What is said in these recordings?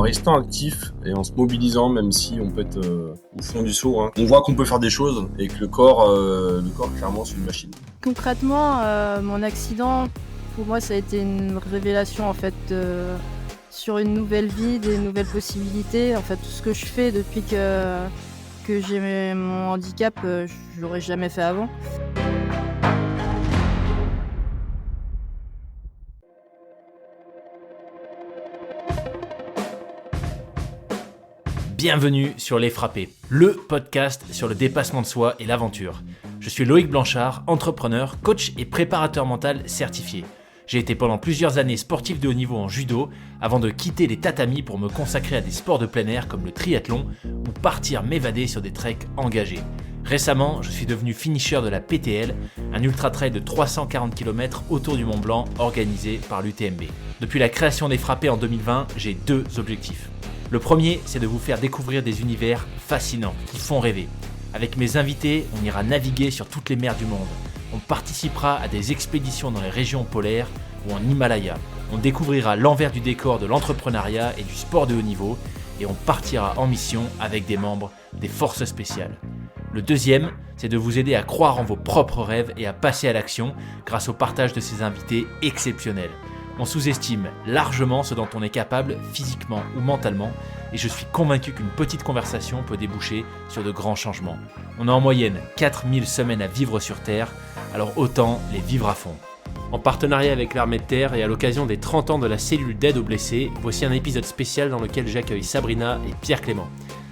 restant actif et en se mobilisant, même si on peut être au fond du seau, hein. On voit qu'on peut faire des choses et que le corps clairement, c'est une machine. Concrètement, mon accident, pour moi, ça a été une révélation en fait sur une nouvelle vie, des nouvelles possibilités. En fait, tout ce que je fais depuis que j'ai mon handicap, je l'aurais jamais fait avant. Bienvenue sur Les Frappés, le podcast sur le dépassement de soi et l'aventure. Je suis Loïc Blanchard, entrepreneur, coach et préparateur mental certifié. J'ai été pendant plusieurs années sportif de haut niveau en judo avant de quitter les tatamis pour me consacrer à des sports de plein air comme le triathlon ou partir m'évader sur des treks engagés. Récemment, je suis devenu finisher de la PTL, un ultra-trail de 340 km autour du Mont Blanc organisé par l'UTMB. Depuis la création des Frappés en 2020, j'ai deux objectifs. Le premier, c'est de vous faire découvrir des univers fascinants qui font rêver. Avec mes invités, on ira naviguer sur toutes les mers du monde. On participera à des expéditions dans les régions polaires ou en Himalaya. On découvrira l'envers du décor de l'entrepreneuriat et du sport de haut niveau et on partira en mission avec des membres des forces spéciales. Le deuxième, c'est de vous aider à croire en vos propres rêves et à passer à l'action grâce au partage de ces invités exceptionnels. On sous-estime largement ce dont on est capable physiquement ou mentalement et je suis convaincu qu'une petite conversation peut déboucher sur de grands changements. On a en moyenne 4000 semaines à vivre sur Terre, alors autant les vivre à fond. En partenariat avec l'Armée de Terre et à l'occasion des 30 ans de la cellule d'aide aux blessés, voici un épisode spécial dans lequel j'accueille Sabrina et Pierre Clément.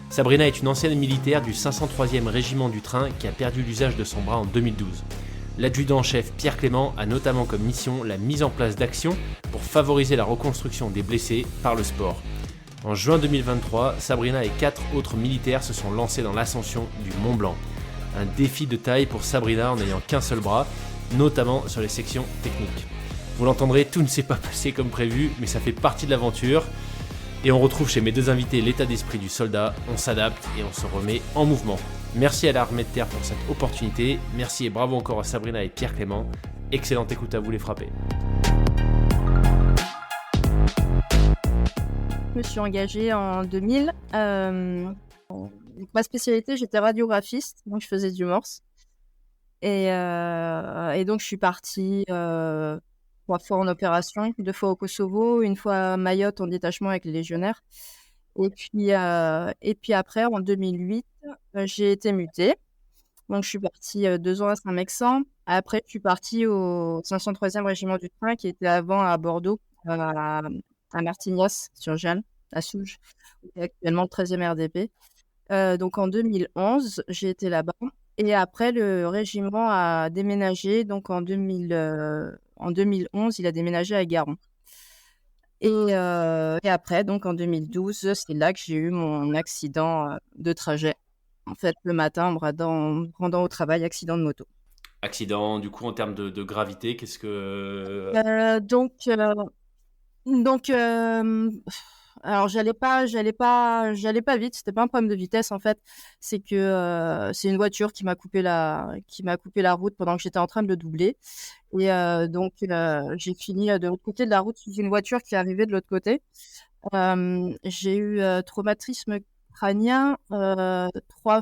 Sabrina est une ancienne militaire du 503e régiment du train qui a perdu l'usage de son bras en 2012. L'adjudant-chef Pierre Clément a notamment comme mission la mise en place d'actions pour favoriser la reconstruction des blessés par le sport. En juin 2023, Sabrina et 4 autres militaires se sont lancés dans l'ascension du Mont Blanc. Un défi de taille pour Sabrina en n'ayant qu'un seul bras, notamment sur les sections techniques. Vous l'entendrez, tout ne s'est pas passé comme prévu, mais ça fait partie de l'aventure. Et on retrouve chez mes deux invités l'état d'esprit du soldat, on s'adapte et on se remet en mouvement. Merci à l'Armée de Terre pour cette opportunité, merci et bravo encore à Sabrina et Pierre Clément. Excellente écoute à vous les frappés. Je me suis engagée en 2000. Ma spécialité, j'étais radiographiste, donc je faisais du morse. Et donc je suis partie 3 fois en opération, 2 fois au Kosovo, 1 fois à Mayotte en détachement avec les légionnaires. Et puis après, en 2008, j'ai été mutée. Donc je suis partie 2 ans à Saint-Mexan. Après, je suis partie au 503e régiment du train qui était avant à Bordeaux, à Martignas sur Jalles, à Souges, où est actuellement le 13e RDP. Donc en 2011, j'ai été là-bas. Et après, le régiment a déménagé. Donc en 2011, il a déménagé à Garon. Et après, donc en 2012, c'est là que j'ai eu mon accident de trajet. En fait, le matin, en me rendant au travail, accident de moto. Accident, du coup, en termes de gravité, qu'est-ce que... Alors j'allais pas vite. C'était pas un problème de vitesse en fait. C'est que c'est une voiture qui m'a coupé la route pendant que j'étais en train de le doubler. Et j'ai fini de l'autre côté de la route. C'est une voiture qui est arrivée de l'autre côté. J'ai eu traumatisme crânien, 3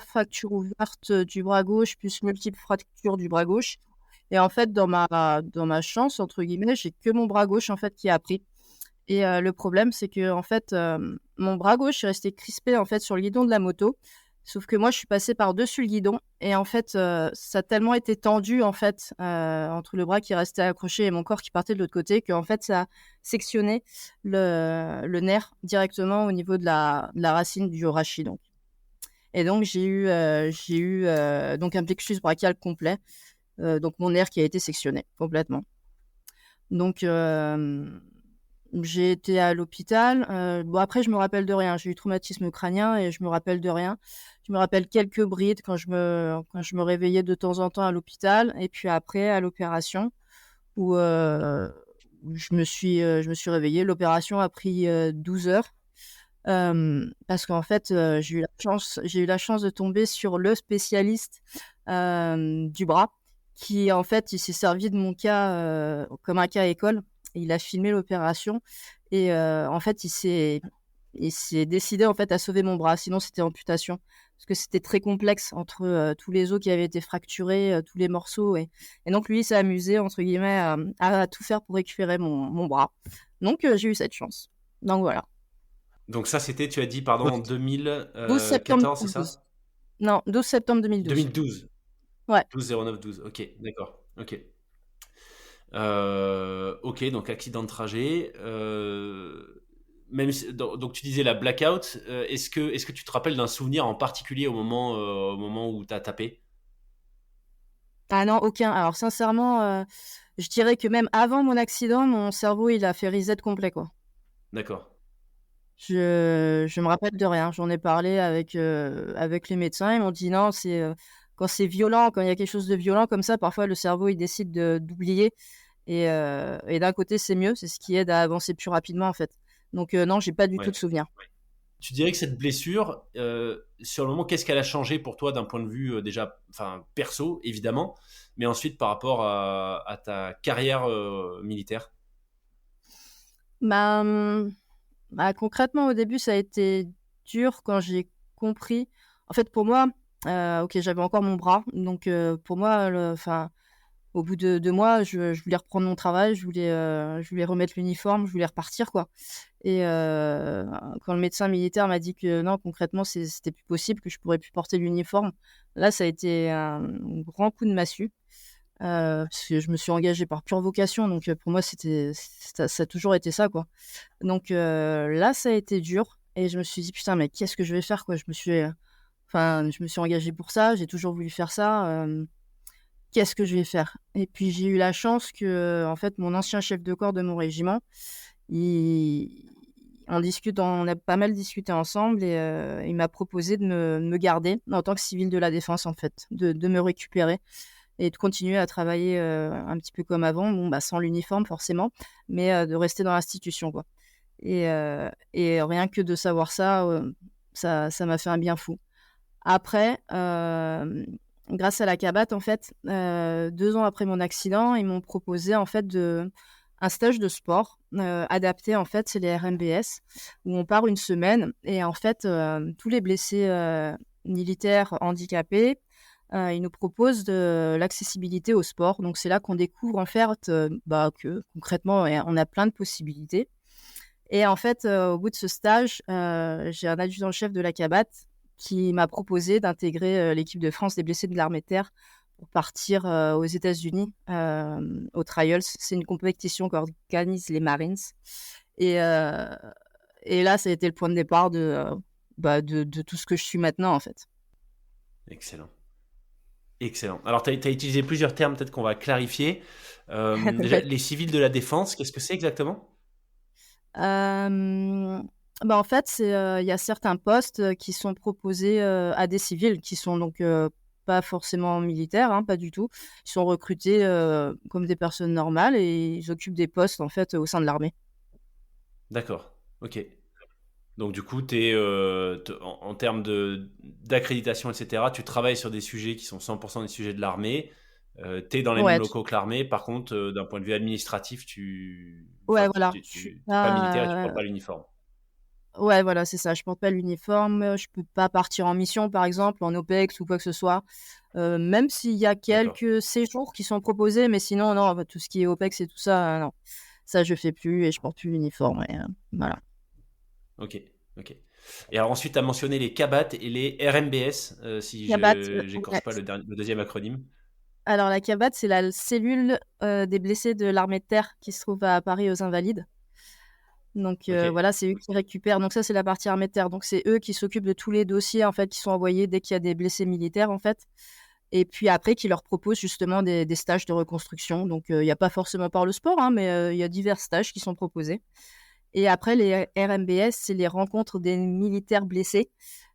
fractures ouvertes du bras gauche plus multiples fractures du bras gauche. Et en fait, dans ma chance entre guillemets, j'ai que mon bras gauche en fait qui a pris. Et le problème, c'est que en fait, mon bras gauche est resté crispé en fait sur le guidon de la moto. Sauf que moi, je suis passée par-dessus le guidon et en fait, ça a tellement été tendu en fait entre le bras qui restait accroché et mon corps qui partait de l'autre côté qu'en fait, ça a sectionné le nerf directement au niveau de la racine du rachis donc. Et donc j'ai eu donc un plexus brachial complet, donc mon nerf qui a été sectionné complètement. Donc j'ai été à l'hôpital. Bon, après, je me rappelle de rien. J'ai eu traumatisme crânien et je me rappelle de rien. Je me rappelle quelques brides quand je me réveillais de temps en temps à l'hôpital. Et puis après, à l'opération, où je me suis réveillée. L'opération a pris 12 heures. Parce qu'en fait, j'ai eu la chance de tomber sur le spécialiste du bras qui, en fait, il s'est servi de mon cas comme un cas école. Il a filmé l'opération et en fait, il s'est il s'est décidé en fait à sauver mon bras, sinon c'était amputation. Parce que c'était très complexe entre tous les os qui avaient été fracturés, tous les morceaux. Et donc lui, il s'est amusé, entre guillemets, à tout faire pour récupérer mon bras. Donc j'ai eu cette chance. Donc voilà. Donc ça, c'était, tu as dit, pardon, en 12 septembre 2014, c'est 2012. ça? Non, 12 septembre 2012. 2012. Ouais. 12-09-12. Ok, d'accord. Ok. Ok, donc accident de trajet. Donc tu disais la blackout. Est-ce que tu te rappelles d'un souvenir en particulier au moment où tu as tapé? Ah non, aucun. Alors sincèrement, je dirais que même avant mon accident, mon cerveau, il a fait reset complet, quoi. D'accord. Je me rappelle de rien. J'en ai parlé avec les médecins. Ils m'ont dit non, quand c'est violent, quand il y a quelque chose de violent comme ça, parfois le cerveau il décide d'oublier. Et d'un côté, c'est mieux, c'est ce qui aide à avancer plus rapidement en fait. Donc non, j'ai pas du tout Ouais. de souvenir. Tu dirais que cette blessure, sur le moment, qu'est-ce qu'elle a changé pour toi d'un point de vue déjà, enfin perso évidemment, mais ensuite par rapport à ta carrière militaire? Bah, concrètement, au début, ça a été dur quand j'ai compris. En fait, pour moi, ok, j'avais encore mon bras, donc pour moi, enfin, au bout de 2 mois, je voulais reprendre mon travail, je voulais remettre l'uniforme, je voulais repartir, quoi. Et quand le médecin militaire m'a dit que non, concrètement, c'était plus possible, que je pourrais plus porter l'uniforme, là, ça a été un grand coup de massue. Parce que je me suis engagée par pure vocation, donc pour moi, ça a toujours été ça, quoi. Donc là, ça a été dur et je me suis dit: «Putain, mais qu'est-ce que je vais faire, quoi?» Je me suis engagée pour ça, j'ai toujours voulu faire ça, qu'est-ce que je vais faire? Et puis j'ai eu la chance que, en fait, mon ancien chef de corps de mon régiment, il on a pas mal discuté ensemble et il m'a proposé de me garder en tant que civil de la défense, en fait, de me récupérer et de continuer à travailler, un petit peu comme avant. Bon, bah, sans l'uniforme forcément, mais de rester dans l'institution, quoi. Et rien que de savoir ça, ça m'a fait un bien fou. Après, grâce à la Cabat, en fait, 2 ans après mon accident, ils m'ont proposé, en fait, un stage de sport, adapté, en fait, c'est les RMBS, où on part une semaine et en fait, tous les blessés, militaires handicapés, ils nous proposent de l'accessibilité au sport. Donc c'est là qu'on découvre, en fait, bah, que concrètement, on a plein de possibilités. Et en fait, au bout de ce stage, j'ai un adjudant-chef de la Cabat qui m'a proposé d'intégrer, l'équipe de France des blessés de l'armée de terre pour partir, aux États-Unis, aux Trials. C'est une compétition qu'organisent les Marines et heu et là, ça a été le point de départ de tout ce que je suis maintenant, en fait. Excellent. Excellent. Alors, tu as utilisé plusieurs termes, peut-être qu'on va clarifier. Déjà, les civils de la défense, qu'est-ce que c'est exactement? Bah, en fait, il y a certains postes, qui sont proposés, à des civils qui sont donc, pas forcément militaires, hein, pas du tout. Ils sont recrutés, comme des personnes normales et ils occupent des postes, en fait, au sein de l'armée. D'accord. Ok. Donc, du coup, en termes d'accréditation, etc., tu travailles sur des sujets qui sont 100% des sujets de l'armée. Tu es dans les mêmes Ouais, locaux que l'armée. Par contre, d'un point de vue administratif, ouais, enfin, voilà, je suis t'es pas militaire et tu pas, portes pas l'uniforme. ouais, voilà, c'est ça, je porte pas l'uniforme, je peux pas partir en mission, par exemple, en OPEX ou quoi que ce soit. Même s'il y a D'accord. quelques séjours qui sont proposés, mais sinon, non, bah, tout ce qui est OPEX et tout ça, non. Ça, je fais plus et je porte plus l'uniforme et voilà. Ok. Ok. Et alors ensuite, tu as mentionné les CABAT et les RMBS, si Cabat, je n'écorche ouais. pas le deuxième acronyme. Alors la Cabat, c'est la cellule, des blessés de l'armée de terre qui se trouve à Paris aux Invalides. Donc Ok. voilà, c'est eux qui récupèrent. Donc ça, c'est la partie armée de terre. Donc c'est eux qui s'occupent de tous les dossiers, en fait, qui sont envoyés dès qu'il y a des blessés militaires, en fait. Et puis après, qui leur proposent justement des stages de reconstruction. Donc il y a pas forcément par le sport, hein, mais il y a divers stages qui sont proposés. Et après, les RMBS, c'est les rencontres des militaires blessés.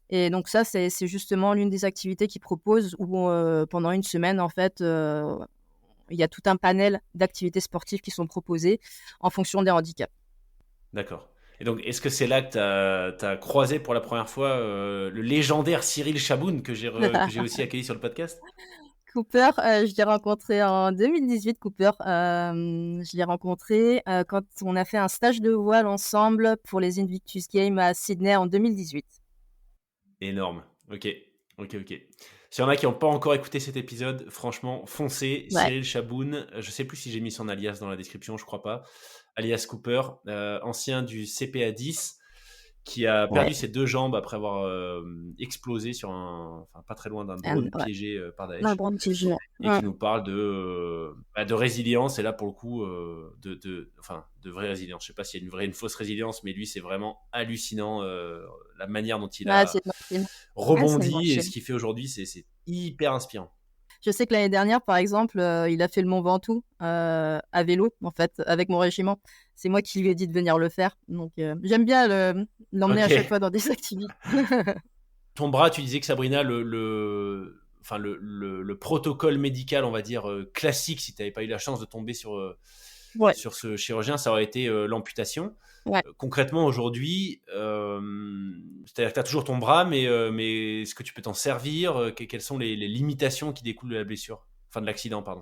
Et donc ça, c'est justement l'une des activités qu'ils proposent où, pendant une semaine, en fait, il y a tout un panel d'activités sportives qui sont proposées en fonction des handicaps. D'accord. Et donc, est-ce que c'est là que tu as croisé pour la première fois le légendaire Cyril Chaboun que j'ai aussi accueilli sur le podcast? Cooper, je l'ai rencontré en 2018, Cooper. Je l'ai rencontré quand on a fait un stage de voile ensemble pour les Invictus Games à Sydney en 2018. Énorme. Ok. S'il y en a qui n'ont pas encore écouté cet épisode, franchement, foncez. Ouais. Cyril Chaboun, je sais plus si j'ai mis son alias dans la description, je crois pas. Alias Cooper, ancien du CPA 10, qui a perdu ses 2 jambes après avoir explosé sur pas très loin d'un drone piégé par Daesh. Un drone piégé. Et qui nous parle de résilience, et là pour le coup de vraie résilience. Je sais pas s'il y a une vraie et une fausse résilience, mais lui c'est vraiment hallucinant la manière dont il a rebondi, et ce qu'il fait aujourd'hui, c'est hyper inspirant. Je sais que l'année dernière, par exemple, il a fait le Mont Ventoux à vélo, en fait, avec mon régiment. C'est moi qui lui ai dit de venir le faire. Donc, j'aime bien l'emmener à chaque fois dans des activités. Ton bras, tu disais que Sabrina, le protocole médical, on va dire, classique, si tu n'avais pas eu la chance de tomber sur ce chirurgien, ça aurait été l'amputation. Ouais. Concrètement, aujourd'hui, c'est-à-dire que tu as toujours ton bras, mais est-ce que tu peux t'en servir? Quelles sont les limitations qui découlent de la blessure? Enfin, de l'accident, pardon.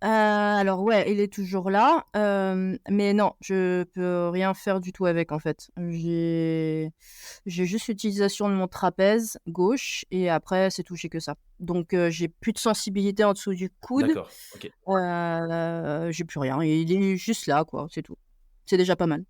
Alors ouais, il est toujours là, mais non, je peux rien faire du tout avec, en fait. J'ai juste l'utilisation de mon trapèze gauche, et après c'est tout, j'ai que ça. Donc j'ai plus de sensibilité en dessous du coude. D'accord, ok. J'ai plus rien, il est juste là, quoi, c'est tout. C'est déjà pas mal.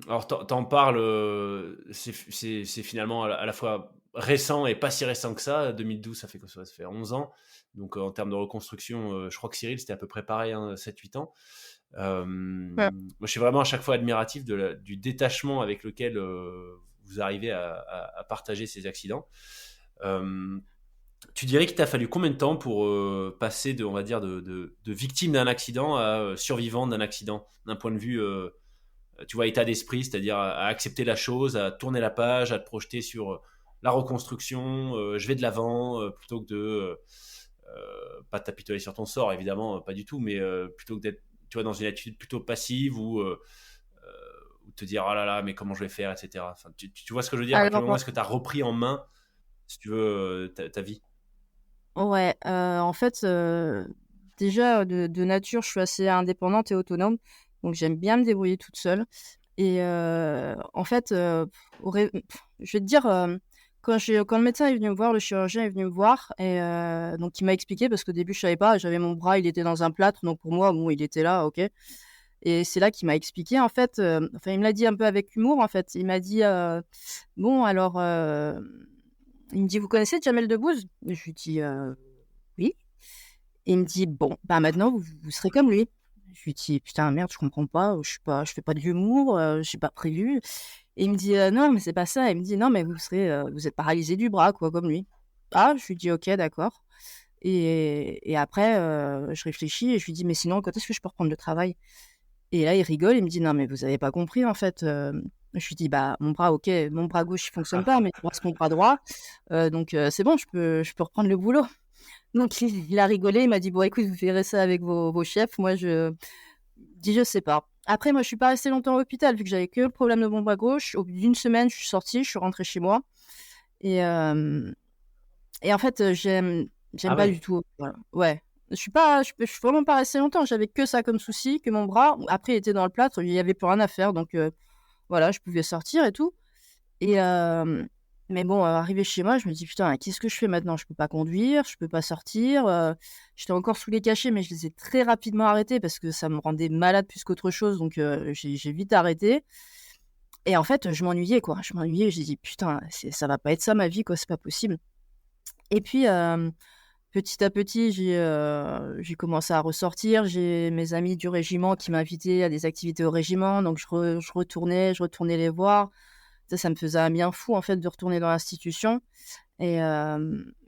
Alors t'en parles, c'est finalement à la fois récent et pas si récent que ça. 2012, ça fait quoi? Ça fait 11 ans. Donc en termes de reconstruction, je crois que Cyril, c'était à peu près pareil, 7-8 ans. Moi, je suis vraiment à chaque fois admiratif du détachement avec lequel vous arrivez à partager ces accidents. Tu dirais qu'il t'a fallu combien de temps pour passer on va dire, de victime d'un accident à survivant d'un accident, d'un point de vue tu vois, état d'esprit, c'est-à-dire à accepter la chose, à tourner la page, à te projeter sur la reconstruction, je vais de l'avant, plutôt que de pas t'apitoyer sur ton sort, évidemment, pas du tout, mais plutôt que d'être, tu vois, dans une attitude plutôt passive ou te dire oh là là, mais comment je vais faire, etc. Enfin, tu vois ce que je veux dire? À quel moment est-ce que tu as repris en main, si tu veux, ta vie? Ouais, en fait, déjà de nature, je suis assez indépendante et autonome, donc j'aime bien me débrouiller toute seule. Et en fait, je vais te dire, quand le médecin est venu me voir, le chirurgien est venu me voir, et donc il m'a expliqué, parce qu'au début je savais pas, j'avais mon bras, il était dans un plâtre, donc pour moi, bon, il était là, ok. Et c'est là qu'il m'a expliqué, en fait, enfin il me l'a dit un peu avec humour, en fait. Il m'a dit, bon alors, il me dit, vous connaissez Jamel Debbouze? Je lui dis, oui. Et il me dit, bon, bah maintenant vous serez comme lui. Je lui dis, putain, merde, je comprends pas, je fais pas de l'humour, j'ai pas prévu. Et il me dit, non, mais c'est pas ça. Il me dit, non, mais vous êtes paralysé du bras, quoi, comme lui. Ah, je lui dis, ok, d'accord. Et après, je réfléchis et je lui dis, mais sinon, quand est-ce que je peux reprendre le travail? Et là, il rigole, il me dit, non, mais vous avez pas compris, en fait. Je lui dis, bah, mon bras, ok, mon bras gauche, il fonctionne pas, mais il reste mon bras droit. Donc, c'est bon, je peux reprendre le boulot. Donc, il a rigolé, il m'a dit, bon, écoute, vous verrez ça avec vos chefs. Moi, je sais pas. Après, moi, je suis pas restée longtemps à l'hôpital, vu que j'avais que le problème de mon bras gauche. Au bout d'une semaine, je suis sortie, je suis rentrée chez moi. Et en fait, j'aime pas du tout. Voilà. Ouais. Je suis vraiment pas restée longtemps. J'avais que ça comme souci, que mon bras. Après, il était dans le plâtre, il y avait plus rien à faire. Donc, voilà, je pouvais sortir et tout. Et mais bon, arrivé chez moi, je me dis, putain, qu'est-ce que je fais maintenant? Je peux pas conduire, je peux pas sortir. J'étais encore sous les cachets, mais je les ai très rapidement arrêtés parce que ça me rendait malade plus qu'autre chose. Donc, j'ai vite arrêté. Et en fait, je m'ennuyais, quoi. Je m'ennuyais. J'ai dit, putain, ça va pas être ça ma vie, quoi. C'est pas possible. Et puis, petit à petit, j'ai commencé à ressortir. J'ai mes amis du régiment qui m'invitaient à des activités au régiment. Donc, je retournais les voir. Ça me faisait un bien fou, en fait, de retourner dans l'institution. Et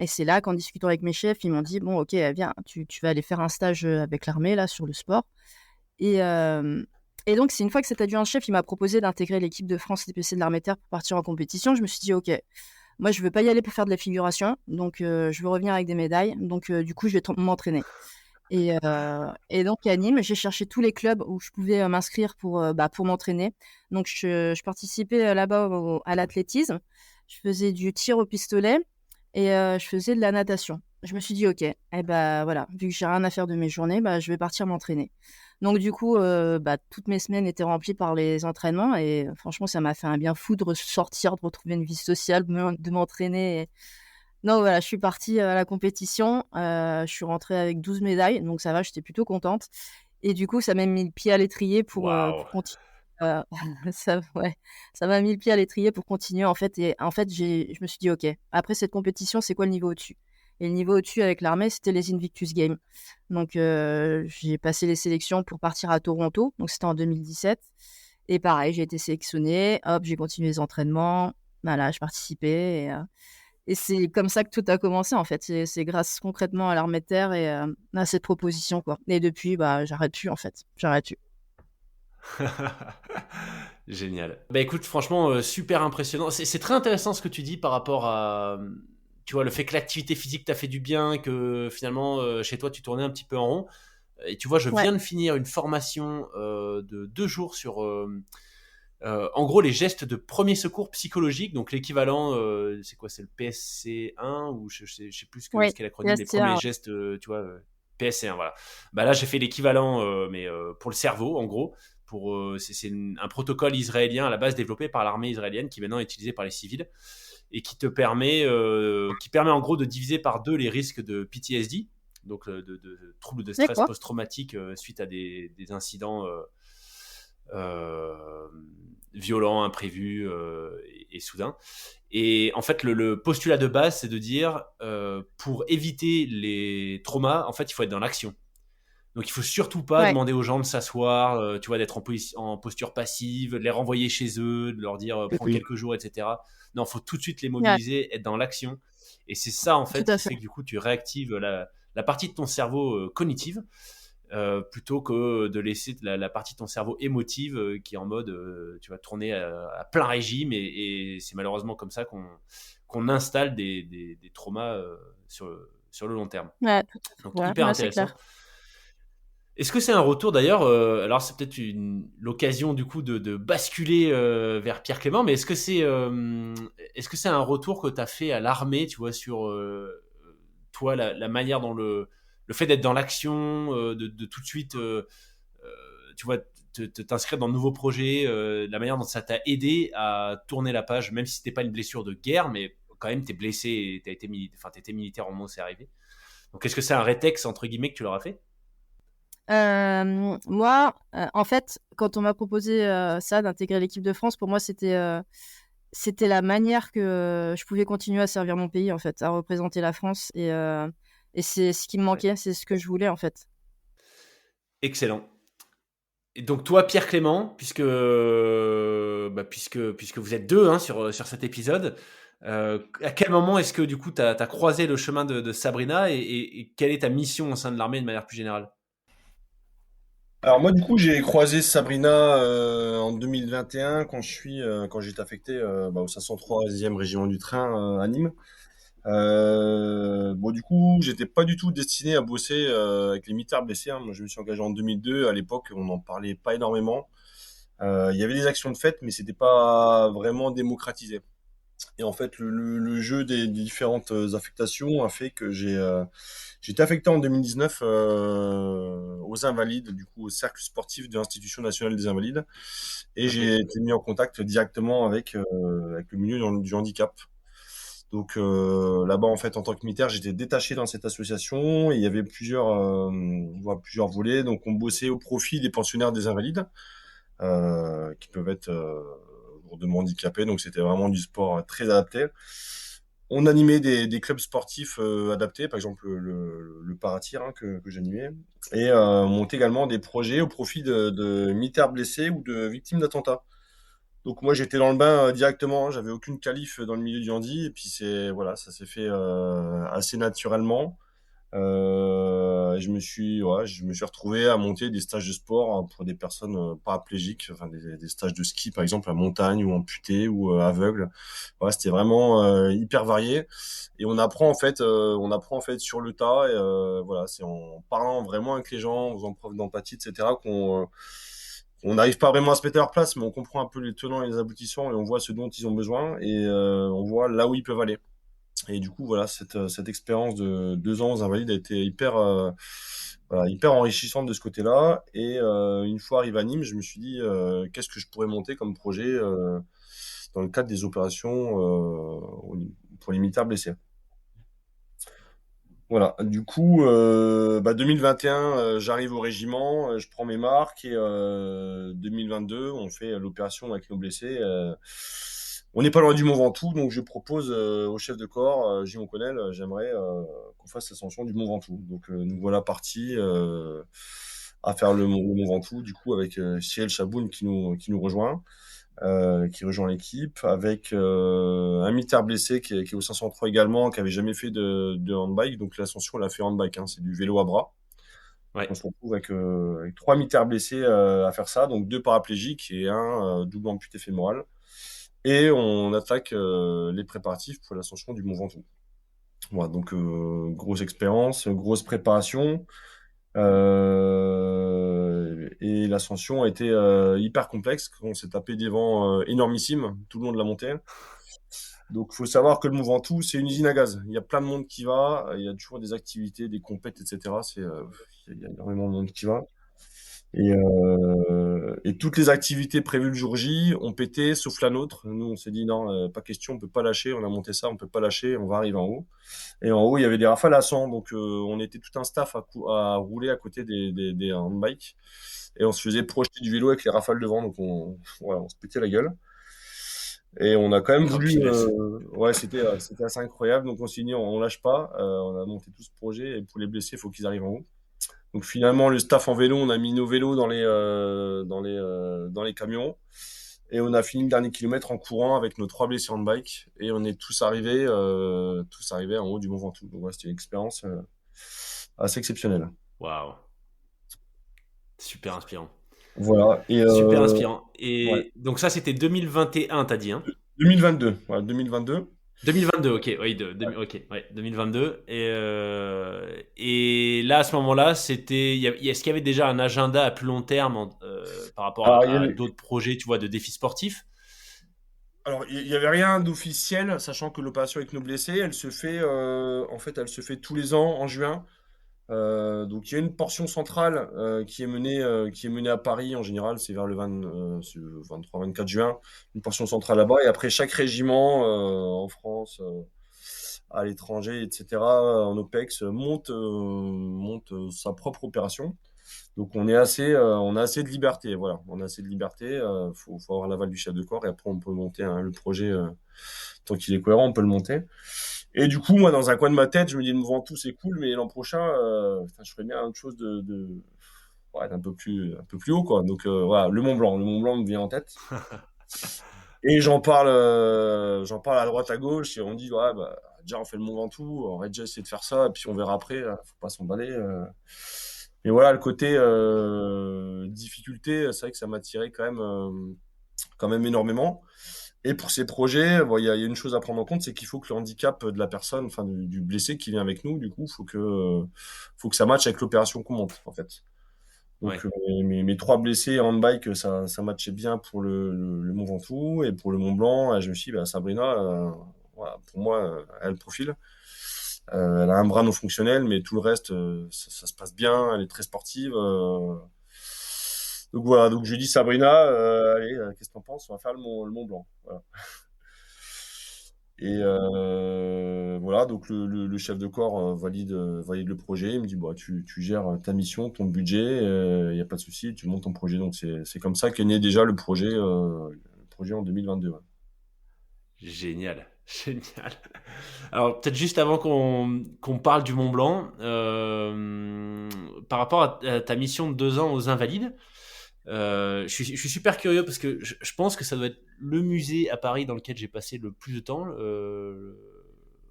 c'est là qu'en discutant avec mes chefs, ils m'ont dit, bon, ok, viens, tu vas aller faire un stage avec l'armée, là, sur le sport. Et donc, c'est une fois que cet adjudant-chef, il m'a proposé d'intégrer l'équipe de France DPC de l'armée de terre pour partir en compétition. Je me suis dit, ok, moi, je veux pas y aller pour faire de la figuration. Donc, je veux revenir avec des médailles. Donc, du coup, je vais m'entraîner. Et donc, à Nîmes, j'ai cherché tous les clubs où je pouvais m'inscrire pour m'entraîner. Donc, je participais là-bas à l'athlétisme. Je faisais du tir au pistolet et je faisais de la natation. je me suis dit, ok, eh ben voilà, vu que j'ai rien à faire de mes journées, bah, je vais partir m'entraîner. Donc du coup, bah, toutes mes semaines étaient remplies par les entraînements et franchement, ça m'a fait un bien fou de sortir, de retrouver une vie sociale, de m'entraîner. Donc voilà, je suis partie à la compétition, je suis rentrée avec 12 médailles, donc ça va, j'étais plutôt contente. Et du coup, ça m'a mis le pied à l'étrier Waouh. pour continuer. euh, ouais, ça m'a mis le pied à l'étrier pour continuer en fait. Et en fait, je me suis dit, ok, après cette compétition, c'est quoi le niveau au-dessus? Et le niveau au-dessus avec l'armée, c'était les Invictus Games. Donc j'ai passé les sélections pour partir à Toronto, donc c'était en 2017. Et pareil, j'ai été sélectionnée, hop, j'ai continué les entraînements, voilà, je participais. Et c'est comme ça que tout a commencé, en fait. C'est grâce concrètement à l'armée de terre et à cette proposition, quoi. Et depuis, bah, j'arrête plus, en fait. J'arrête plus. Génial. Bah écoute, franchement, super impressionnant. C'est très intéressant ce que tu dis par rapport à, tu vois, le fait que l'activité physique t'a fait du bien, que finalement, chez toi, tu tournais un petit peu en rond. Et tu vois, je Ouais, viens de finir une formation de 2 jours sur, en gros, les gestes de premier secours psychologique. Donc l'équivalent, c'est quoi? C'est le PSC1 ou je sais plus ce ouais, qu'est l'acronyme, les PSTA, premiers ouais. gestes, tu vois, PSC1, voilà. Bah là, j'ai fait l'équivalent, mais pour le cerveau, en gros. C'est un protocole israélien à la base développé par l'armée israélienne qui est maintenant utilisé par les civils et qui permet en gros de diviser par deux les risques de PTSD, donc de troubles de C'est stress quoi? post-traumatique suite à des incidents euh, violents, imprévus et soudains. Et en fait, le postulat de base, c'est de dire pour éviter les traumas, en fait, il faut être dans l'action. Donc il faut surtout pas Ouais, demander aux gens de s'asseoir, tu vois, d'être en posture passive, de les renvoyer chez eux, de leur dire prends Oui. quelques jours, etc. Non, il faut tout de suite les ouais, mobiliser, être dans l'action. Et c'est ça en tout fait à qui fait. fait que du coup tu réactives la partie de ton cerveau cognitive plutôt que de laisser la partie de ton cerveau émotive qui est en mode tu vas tourner à plein régime et c'est malheureusement comme ça qu'on installe des traumas sur le long terme. Ouais, tout à Donc fait. Ouais, hyper ouais, c'est intéressant. clair. Est-ce que c'est un retour d'ailleurs alors c'est peut-être l'occasion du coup de basculer vers Pierre Clément, mais est-ce que c'est un retour que tu as fait à l'armée, tu vois, sur toi la manière dont le fait d'être dans l'action, de tout de suite, tu vois, t'inscrire dans de nouveaux projets, la manière dont ça t'a aidé à tourner la page, même si c'était pas une blessure de guerre, mais quand même t'es blessé et t'étais militaire au moment où c'est arrivé. Donc est-ce que c'est un rétex entre guillemets que tu leur as fait? Moi, en fait, quand on m'a proposé ça, d'intégrer l'équipe de France, pour moi, c'était la manière que je pouvais continuer à servir mon pays, en fait, à représenter la France. Et c'est ce qui me Ouais. manquait, c'est ce que je voulais, en fait. Excellent. Et donc toi, Pierre Clément, puisque vous êtes deux hein, sur cet épisode, à quel moment est-ce que du coup tu as croisé le chemin de Sabrina et quelle est ta mission au sein de l'armée de manière plus générale? Alors moi du coup j'ai croisé Sabrina en 2021 quand j'étais affecté au 503e régiment du train à Nîmes. Bon du coup j'étais pas du tout destiné à bosser avec les militaires blessés, hein. Moi je me suis engagé en 2002. À l'époque on n'en parlait pas énormément. Il y avait des actions de fait mais c'était pas vraiment démocratisé. Et en fait, le jeu des différentes affectations a fait que j'ai été affecté en 2019 aux Invalides, du coup au cercle sportif de l'Institution nationale des Invalides, et Ok. j'ai été mis en contact directement avec le milieu du handicap. Donc là-bas, en fait, en tant que militaire, j'étais détaché dans cette association et il y avait plusieurs volets. Donc on bossait au profit des pensionnaires des Invalides qui peuvent être lourdement handicapés. Donc c'était vraiment du sport très adapté. On animait des clubs sportifs adaptés, par exemple le paratir que j'animais, et on montait également des projets au profit de militaires blessés ou de victimes d'attentats. Donc moi j'étais dans le bain directement, hein, j'avais aucune qualif dans le milieu du handi, et puis ça s'est fait assez naturellement. Je me suis retrouvé à monter des stages de sport pour des personnes paraplégiques, enfin des stages de ski par exemple à montagne ou amputés ou aveugles. Voilà, c'était vraiment hyper varié et on apprend en fait sur le tas. Et, voilà, c'est en parlant vraiment avec les gens, en faisant preuve d'empathie, etc. On n'arrive pas vraiment à se mettre à leur place, mais on comprend un peu les tenants et les aboutissants et on voit ce dont ils ont besoin et on voit là où ils peuvent aller. Et du coup, voilà, cette expérience de 2 ans aux Invalides a été voilà, hyper enrichissante de ce côté-là. Et une fois arrivé à Nîmes, je me suis dit, qu'est-ce que je pourrais monter comme projet dans le cadre des opérations pour les militaires blessés. Voilà, du coup, 2021, j'arrive au régiment, je prends mes marques et 2022, on fait l'opération avec nos blessés. On n'est pas loin du Mont Ventoux, donc je propose au chef de corps, Jimon Connell, j'aimerais qu'on fasse l'ascension du Mont Ventoux. Donc nous voilà partis à faire le Mont Ventoux, du coup avec Cyril Chaboun qui nous rejoint. Qui rejoint l'équipe, avec un militaire blessé qui est au 503 également, qui avait jamais fait de handbike. Donc l'ascension, elle a fait handbike, hein, c'est du vélo à bras. Donc, Ouais. on se retrouve avec 3 militaires blessés à faire ça, donc 2 paraplégiques et un double amputé fémoral. Et on attaque les préparatifs pour l'ascension du Mont Ventoux. Voilà, donc grosse expérience, grosse préparation. Et l'ascension a été hyper complexe. On s'est tapé des vents énormissimes tout le long de la montée. Donc, il faut savoir que le Mont Ventoux, c'est une usine à gaz. Il y a plein de monde qui va. Il y a toujours des activités, des compètes, etc. Il y a énormément de monde qui va. Et toutes les activités prévues le jour J ont pété, sauf la nôtre. Nous, on s'est dit non, pas question, on peut pas lâcher. On a monté ça, on peut pas lâcher. On va arriver en haut. Et en haut, il y avait des rafales à 100. Donc, on était tout un staff à rouler à côté des handbikes. Et on se faisait projeter du vélo avec les rafales devant. Donc, voilà, on se pétait la gueule. Et on a quand même Oh, voulu. punaise. Ouais, c'était assez incroyable. Donc, on s'est dit, on lâche pas. On a monté tout ce projet. Et pour les blessés, il faut qu'ils arrivent en haut. Donc, finalement, le staff en vélo, on a mis nos vélos dans les camions. Et on a fini le dernier kilomètre en courant avec nos 3 blessés handbike. Et on est tous arrivés en haut du Mont Ventoux. Donc, ouais, c'était une expérience assez exceptionnelle. Waouh. Super inspirant. Voilà. Et Super inspirant. ouais. Et donc ça, c'était 2021, t'as dit, hein? 2022. Voilà, 2022. 2022, ok, oui, ok, ouais, 2022. Et là, à ce moment-là, est-ce qu'il y avait déjà un agenda à plus long terme par rapport Alors, à d'autres projets, tu vois, de défis sportifs? il y avait rien d'officiel, sachant que l'opération avec nos blessés, elle se fait tous les ans en juin. Donc il y a une portion centrale qui est menée à Paris en général, c'est vers c'est le 23-24 juin, une portion centrale là-bas. Et après chaque régiment en France, à l'étranger, etc., en OPEX, monte sa propre opération. Donc on a assez de liberté, voilà. On a assez de liberté. Faut avoir l'aval du chef de corps et après on peut monter le projet tant qu'il est cohérent, on peut le monter. Et du coup, moi, dans un coin de ma tête, je me dis le Mont Ventoux c'est cool, mais l'an prochain, putain, je ferais bien autre chose ouais, un peu plus haut, quoi. Donc voilà, le Mont Blanc. Le Mont Blanc me vient en tête. Et j'en parle à droite, à gauche, et on dit ouais, bah, déjà on fait le Mont Ventoux, on va déjà essayer de faire ça, et puis on verra après. Faut pas s'emballer. Mais voilà, le côté difficulté, c'est vrai que ça m'attirait quand même énormément. Et pour ces projets, bon, il y a une chose à prendre en compte, c'est qu'il faut que le handicap de la personne, enfin du blessé qui vient avec nous, du coup, faut que ça matche avec l'opération qu'on monte, en fait. Ouais. Donc mes 3 blessés en handbike, ça matchait bien pour le Mont Ventoux et pour le Mont Blanc. Je me suis dit, bah, Sabrina, voilà, pour moi, elle a le profil. Elle a un bras non fonctionnel, mais tout le reste, ça se passe bien. Elle est très sportive. Donc voilà, donc je lui dis Sabrina, allez, qu'est-ce que t'en penses? On va faire le Mont Blanc. Voilà. Et voilà, donc le chef de corps valide le projet. Il me dit, bah, tu gères ta mission, ton budget, il n'y a pas de souci, tu montes ton projet. Donc c'est comme ça qu'est né déjà le projet en 2022. Ouais. Génial, génial. Alors, peut-être juste avant qu'on parle du Mont Blanc, par rapport à ta mission de 2 ans aux Invalides, je suis super curieux parce que je pense que ça doit être le musée à Paris dans lequel j'ai passé le plus de temps.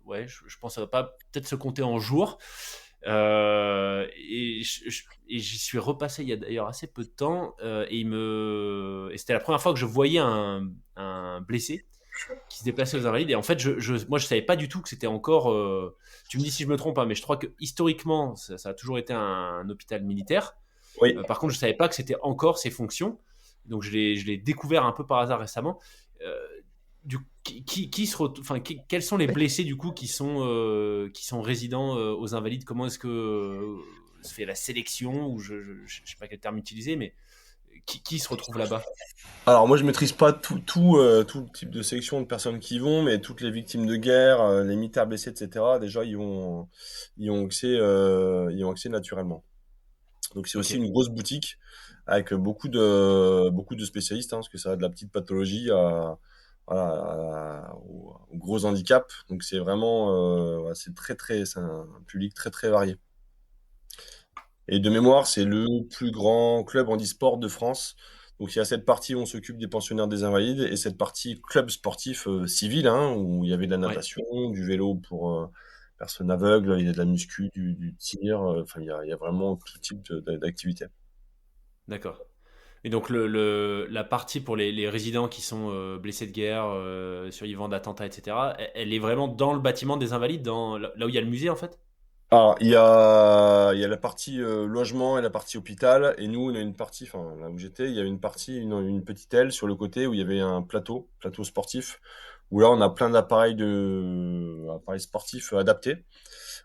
Ouais, je pense que ça va pas peut-être se compter en jours. Et j'y suis repassé il y a d'ailleurs assez peu de temps. Et c'était la première fois que je voyais un blessé qui se déplaçait aux Invalides. Et en fait, moi, je savais pas du tout que c'était encore. Tu me dis si je me trompe, hein, mais je crois que historiquement, ça a toujours été un hôpital militaire. Oui. Par contre, je savais pas que c'était encore ses fonctions. Donc, je l'ai découvert un peu par hasard récemment. Euh, Quels sont les blessés du coup qui sont résidents aux Invalides? Comment est-ce que se fait la sélection, ou je sais pas quel terme utiliser, mais qui se retrouve là-bas? Alors moi je maîtrise pas tout le type de sélection de personnes qui y vont, mais toutes les victimes de guerre, les militaires blessés, etc. Déjà ils ont accès naturellement. Donc c'est Ok, aussi une grosse boutique avec beaucoup de spécialistes, hein, parce que ça va de la petite pathologie aux gros handicaps. Donc c'est vraiment ouais, c'est un public très très varié. Et de mémoire, c'est le plus grand club handisport de France. Donc il y a cette partie où on s'occupe des pensionnaires des invalides et cette partie club sportif civil, hein, où il y avait de la ouais, natation, du vélo pour personnes aveugles, il y a de la muscu, du tir, enfin il y a vraiment tout type d'activité. d'accord. Et donc la partie pour les résidents qui sont blessés de guerre, survivants d'attentats, etc., elle est vraiment dans le bâtiment des Invalides, là où il y a le musée en fait? Alors, il y a la partie logement et la partie hôpital. Et nous, on a une partie, enfin, là où j'étais, il y a une partie, une petite aile sur le côté où il y avait un plateau sportif, où là, on a plein appareils sportifs adaptés,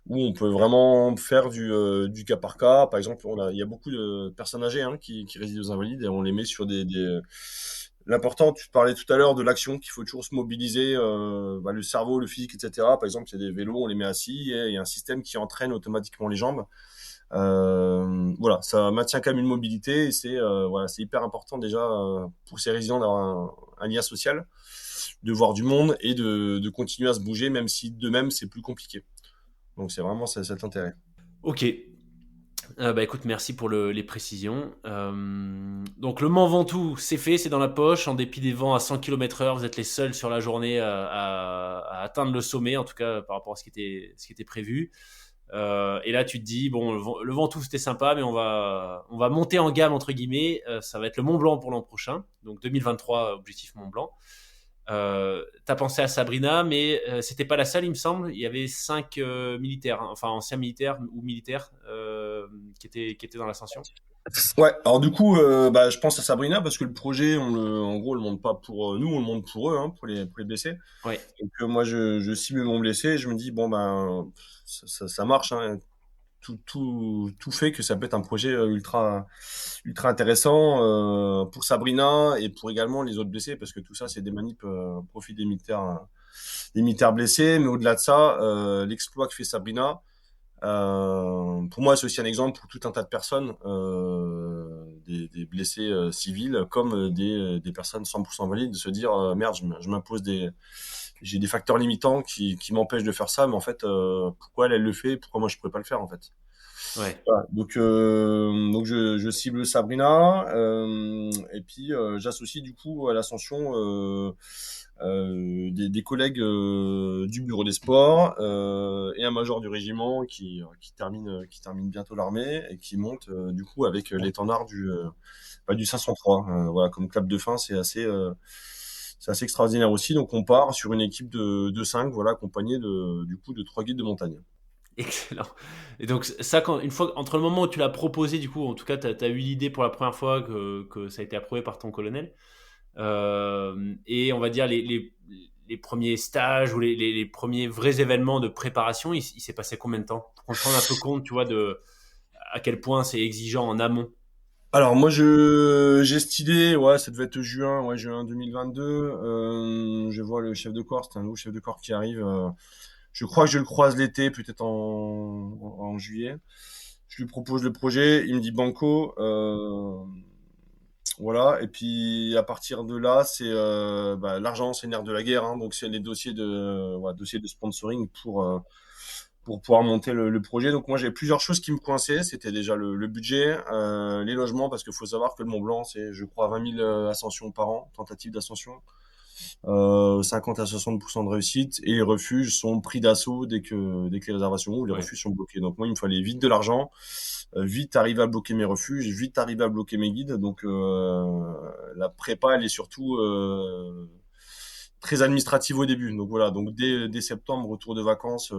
où on peut vraiment faire du cas par cas. Par exemple, il y a beaucoup de personnes âgées hein, qui résident aux Invalides et on les met sur L'important, tu parlais tout à l'heure de l'action, qu'il faut toujours se mobiliser, le cerveau, le physique, etc. Par exemple, il y a des vélos, on les met assis, et il y a un système qui entraîne automatiquement les jambes. Voilà, ça maintient quand même une mobilité, et c'est hyper important déjà pour ces résidents d'avoir un lien social, de voir du monde et de continuer à se bouger, même si de même c'est plus compliqué. Donc c'est vraiment cet intérêt. Ok. Bah écoute, merci pour les précisions. Donc le Mont Ventoux, c'est fait, c'est dans la poche. En dépit des vents à 100 km/h, vous êtes les seuls sur la journée à atteindre le sommet, en tout cas par rapport à ce qui était prévu. Et là, tu te dis, bon, le Ventoux, c'était sympa, mais on va monter en gamme, entre guillemets. Ça va être le Mont Blanc pour l'an prochain. Donc 2023, objectif Mont Blanc. T'as pensé à Sabrina, mais c'était pas la seule, il me semble. Il y avait 5 militaires, hein, enfin anciens militaires ou militaires, qui étaient dans l'ascension. Ouais, alors du coup, je pense à Sabrina parce que le projet, en gros, on le monte pas pour nous, on le monte pour eux, hein, pour les blessés. Ouais, Donc moi, je cible mon blessé, et je me dis bon ben, ça marche, hein, tout fait que ça peut être un projet ultra intéressant pour Sabrina et pour également les autres blessés parce que tout ça, c'est des manips au profit des militaires blessés. Mais au-delà de ça, l'exploit que fait Sabrina. Pour moi, c'est aussi un exemple pour tout un tas de personnes, des blessés civils comme des personnes 100% valides, de se dire merde, je m'impose j'ai des facteurs limitants qui m'empêchent de faire ça, mais en fait, pourquoi elle le fait, pourquoi moi je pourrais pas le faire en fait. ouais. Voilà. Donc je cible Sabrina et puis j'associe du coup à l'ascension des collègues du bureau des sports et un major du régiment qui termine bientôt l'armée et qui monte du coup avec l'étendard du 503. Voilà, comme clap de fin, c'est assez extraordinaire aussi. Donc on part sur une équipe de 5, voilà, accompagnée du coup de 3 guides de montagne. Excellent. Et donc ça, une fois, entre le moment où tu l'as proposé, du coup, en tout cas, tu as eu l'idée pour la première fois que ça a été approuvé par ton colonel. Et on va dire les premiers stages ou les premiers vrais événements de préparation, il s'est passé combien de temps? Pour qu'on se rende un peu compte, tu vois, de à quel point c'est exigeant en amont. Alors moi j'ai cette idée, ouais, ça devait être juin 2022. Je vois le chef de corps, c'est un nouveau chef de corps qui arrive. Je crois que je le croise l'été, peut-être en juillet. Je lui propose le projet, il me dit banco, voilà. Et puis à partir de là, l'argent, c'est le nerf de la guerre, hein, donc c'est les dossiers de sponsoring pour pouvoir monter le projet. Donc moi, j'ai plusieurs choses qui me coinçaient. C'était déjà le budget, les logements, parce qu'il faut savoir que le Mont Blanc, c'est, je crois, 20 000 ascensions par an, tentatives d'ascension, 50 à 60% de réussite, et les refuges sont pris d'assaut dès que les réservations ouvrent, les Ouais. refuges sont bloqués. Donc moi, il me fallait vite de l'argent, vite arriver à bloquer mes refuges, vite arriver à bloquer mes guides. Donc la prépa, elle est surtout très administrative au début. Donc voilà, donc dès septembre, retour de vacances,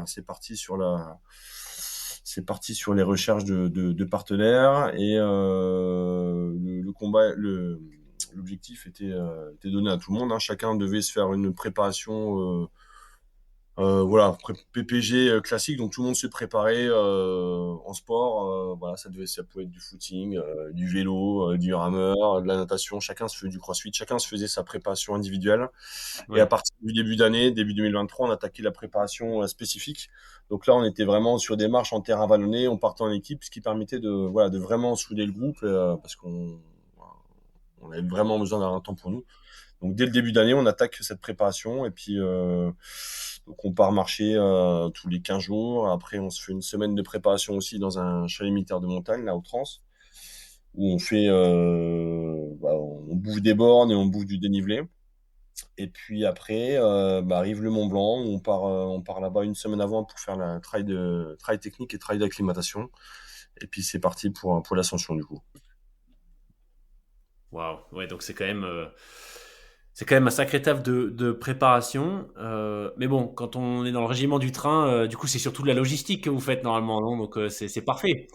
c'est parti sur les recherches de partenaires et le combat, l'objectif était donné à tout le monde, hein. Chacun devait se faire une préparation voilà, PPG classique, donc tout le monde s'est préparé en sport. Voilà, ça pouvait être du footing, du vélo, du rameur, de la natation. Chacun se faisait du crossfit, chacun se faisait sa préparation individuelle. Et à Ouais. partir du début d'année, début 2023, on attaquait la préparation spécifique. Donc là, on était vraiment sur des marches en terrain vallonné, on partait en équipe, ce qui permettait de vraiment souder le groupe parce on avait vraiment besoin d'un temps pour nous. Donc dès le début d'année, on attaque cette préparation et puis donc on part marcher tous les 15 jours. Après, on se fait une semaine de préparation aussi dans un chalet militaire de montagne, là, au Trans, où on bouffe des bornes et on bouffe du dénivelé. Et puis après, arrive le Mont Blanc, où on part là-bas une semaine avant pour faire la trail technique et trail d'acclimatation. Et puis c'est parti pour l'ascension du coup. Waouh. Ouais, donc c'est quand même un sacré taf de préparation. Mais bon, quand on est dans le régiment du train, du coup, c'est surtout de la logistique que vous faites normalement, non? Donc c'est parfait.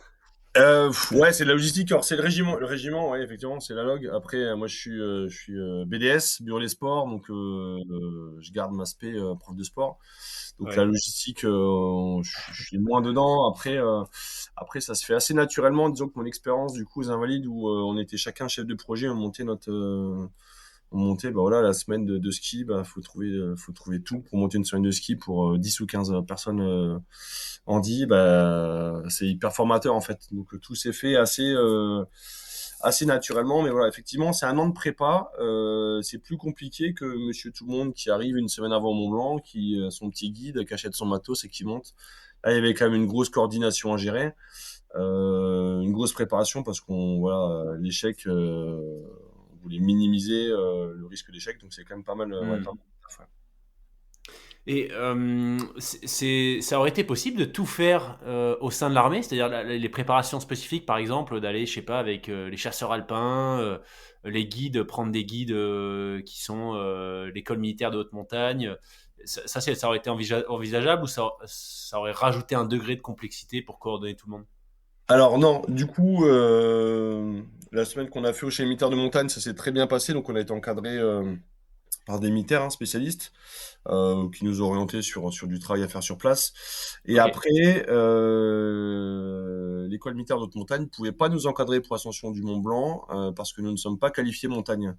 Ouais, c'est de la logistique. Alors, c'est le régiment. Le régiment, ouais, effectivement, c'est la log. Après, moi, je suis BDS, Bureau des Sports, donc je garde mon aspect prof de sport. Donc, la Ouais. logistique, je suis moins dedans. Après, ça se fait assez naturellement. Disons que mon expérience, du coup, aux Invalides, où on était chacun chef de projet, on montait, bah voilà, la semaine de ski, faut trouver tout pour monter une semaine de ski pour 10 ou 15 personnes en dit, bah, c'est hyper formateur en fait. Donc tout s'est fait assez naturellement, mais voilà, effectivement, c'est un an de prépa. C'est plus compliqué que Monsieur Tout le Monde qui arrive une semaine avant Mont Blanc, qui a son petit guide, qui achète son matos et qui monte. Là, il y avait quand même une grosse coordination à gérer, une grosse préparation parce qu'on voilà, l'échec, on voulait minimiser le risque d'échec, donc c'est quand même pas mal, ouais, pas Hmm. mal de taf, ouais. Et ça aurait été possible de tout faire au sein de l'armée, c'est-à-dire les préparations spécifiques, par exemple, d'aller, je sais pas, avec les chasseurs alpins, les guides, prendre des guides qui sont l'école militaire de haute montagne. Ça aurait été envisageable ou ça aurait rajouté un degré de complexité pour coordonner tout le monde? Alors non, du coup, la semaine qu'on a fait au chez les militaires de montagne, ça s'est très bien passé. Donc on a été encadré par des militaires, hein, spécialistes qui nous ont orientés sur du travail à faire sur place. Et Ok, après, l'école militaire de haute montagne ne pouvait pas nous encadrer pour l'ascension du Mont Blanc parce que nous ne sommes pas qualifiés montagne.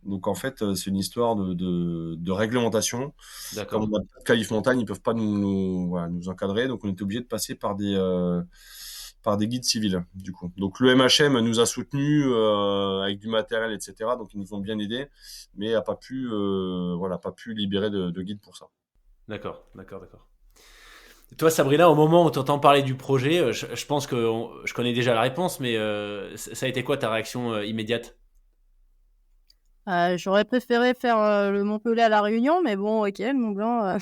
Donc en fait, c'est une histoire de réglementation. Comme on d'accord. n'a pas de qualif montagne, ils peuvent pas voilà, nous encadrer. Donc on était obligé de passer par des guides civils, du coup. Donc le MHM nous a soutenus avec du matériel, etc. Donc ils nous ont bien aidés, mais a pas pu, voilà, pas pu libérer de guide pour ça. D'accord, d'accord, d'accord. Toi, Sabrina, au moment où tu entends parler du projet, je pense que je connais déjà la réponse, mais ça a été quoi ta réaction immédiate? J'aurais préféré faire le Montpellier à La Réunion, mais bon, ok, le Mont Blanc.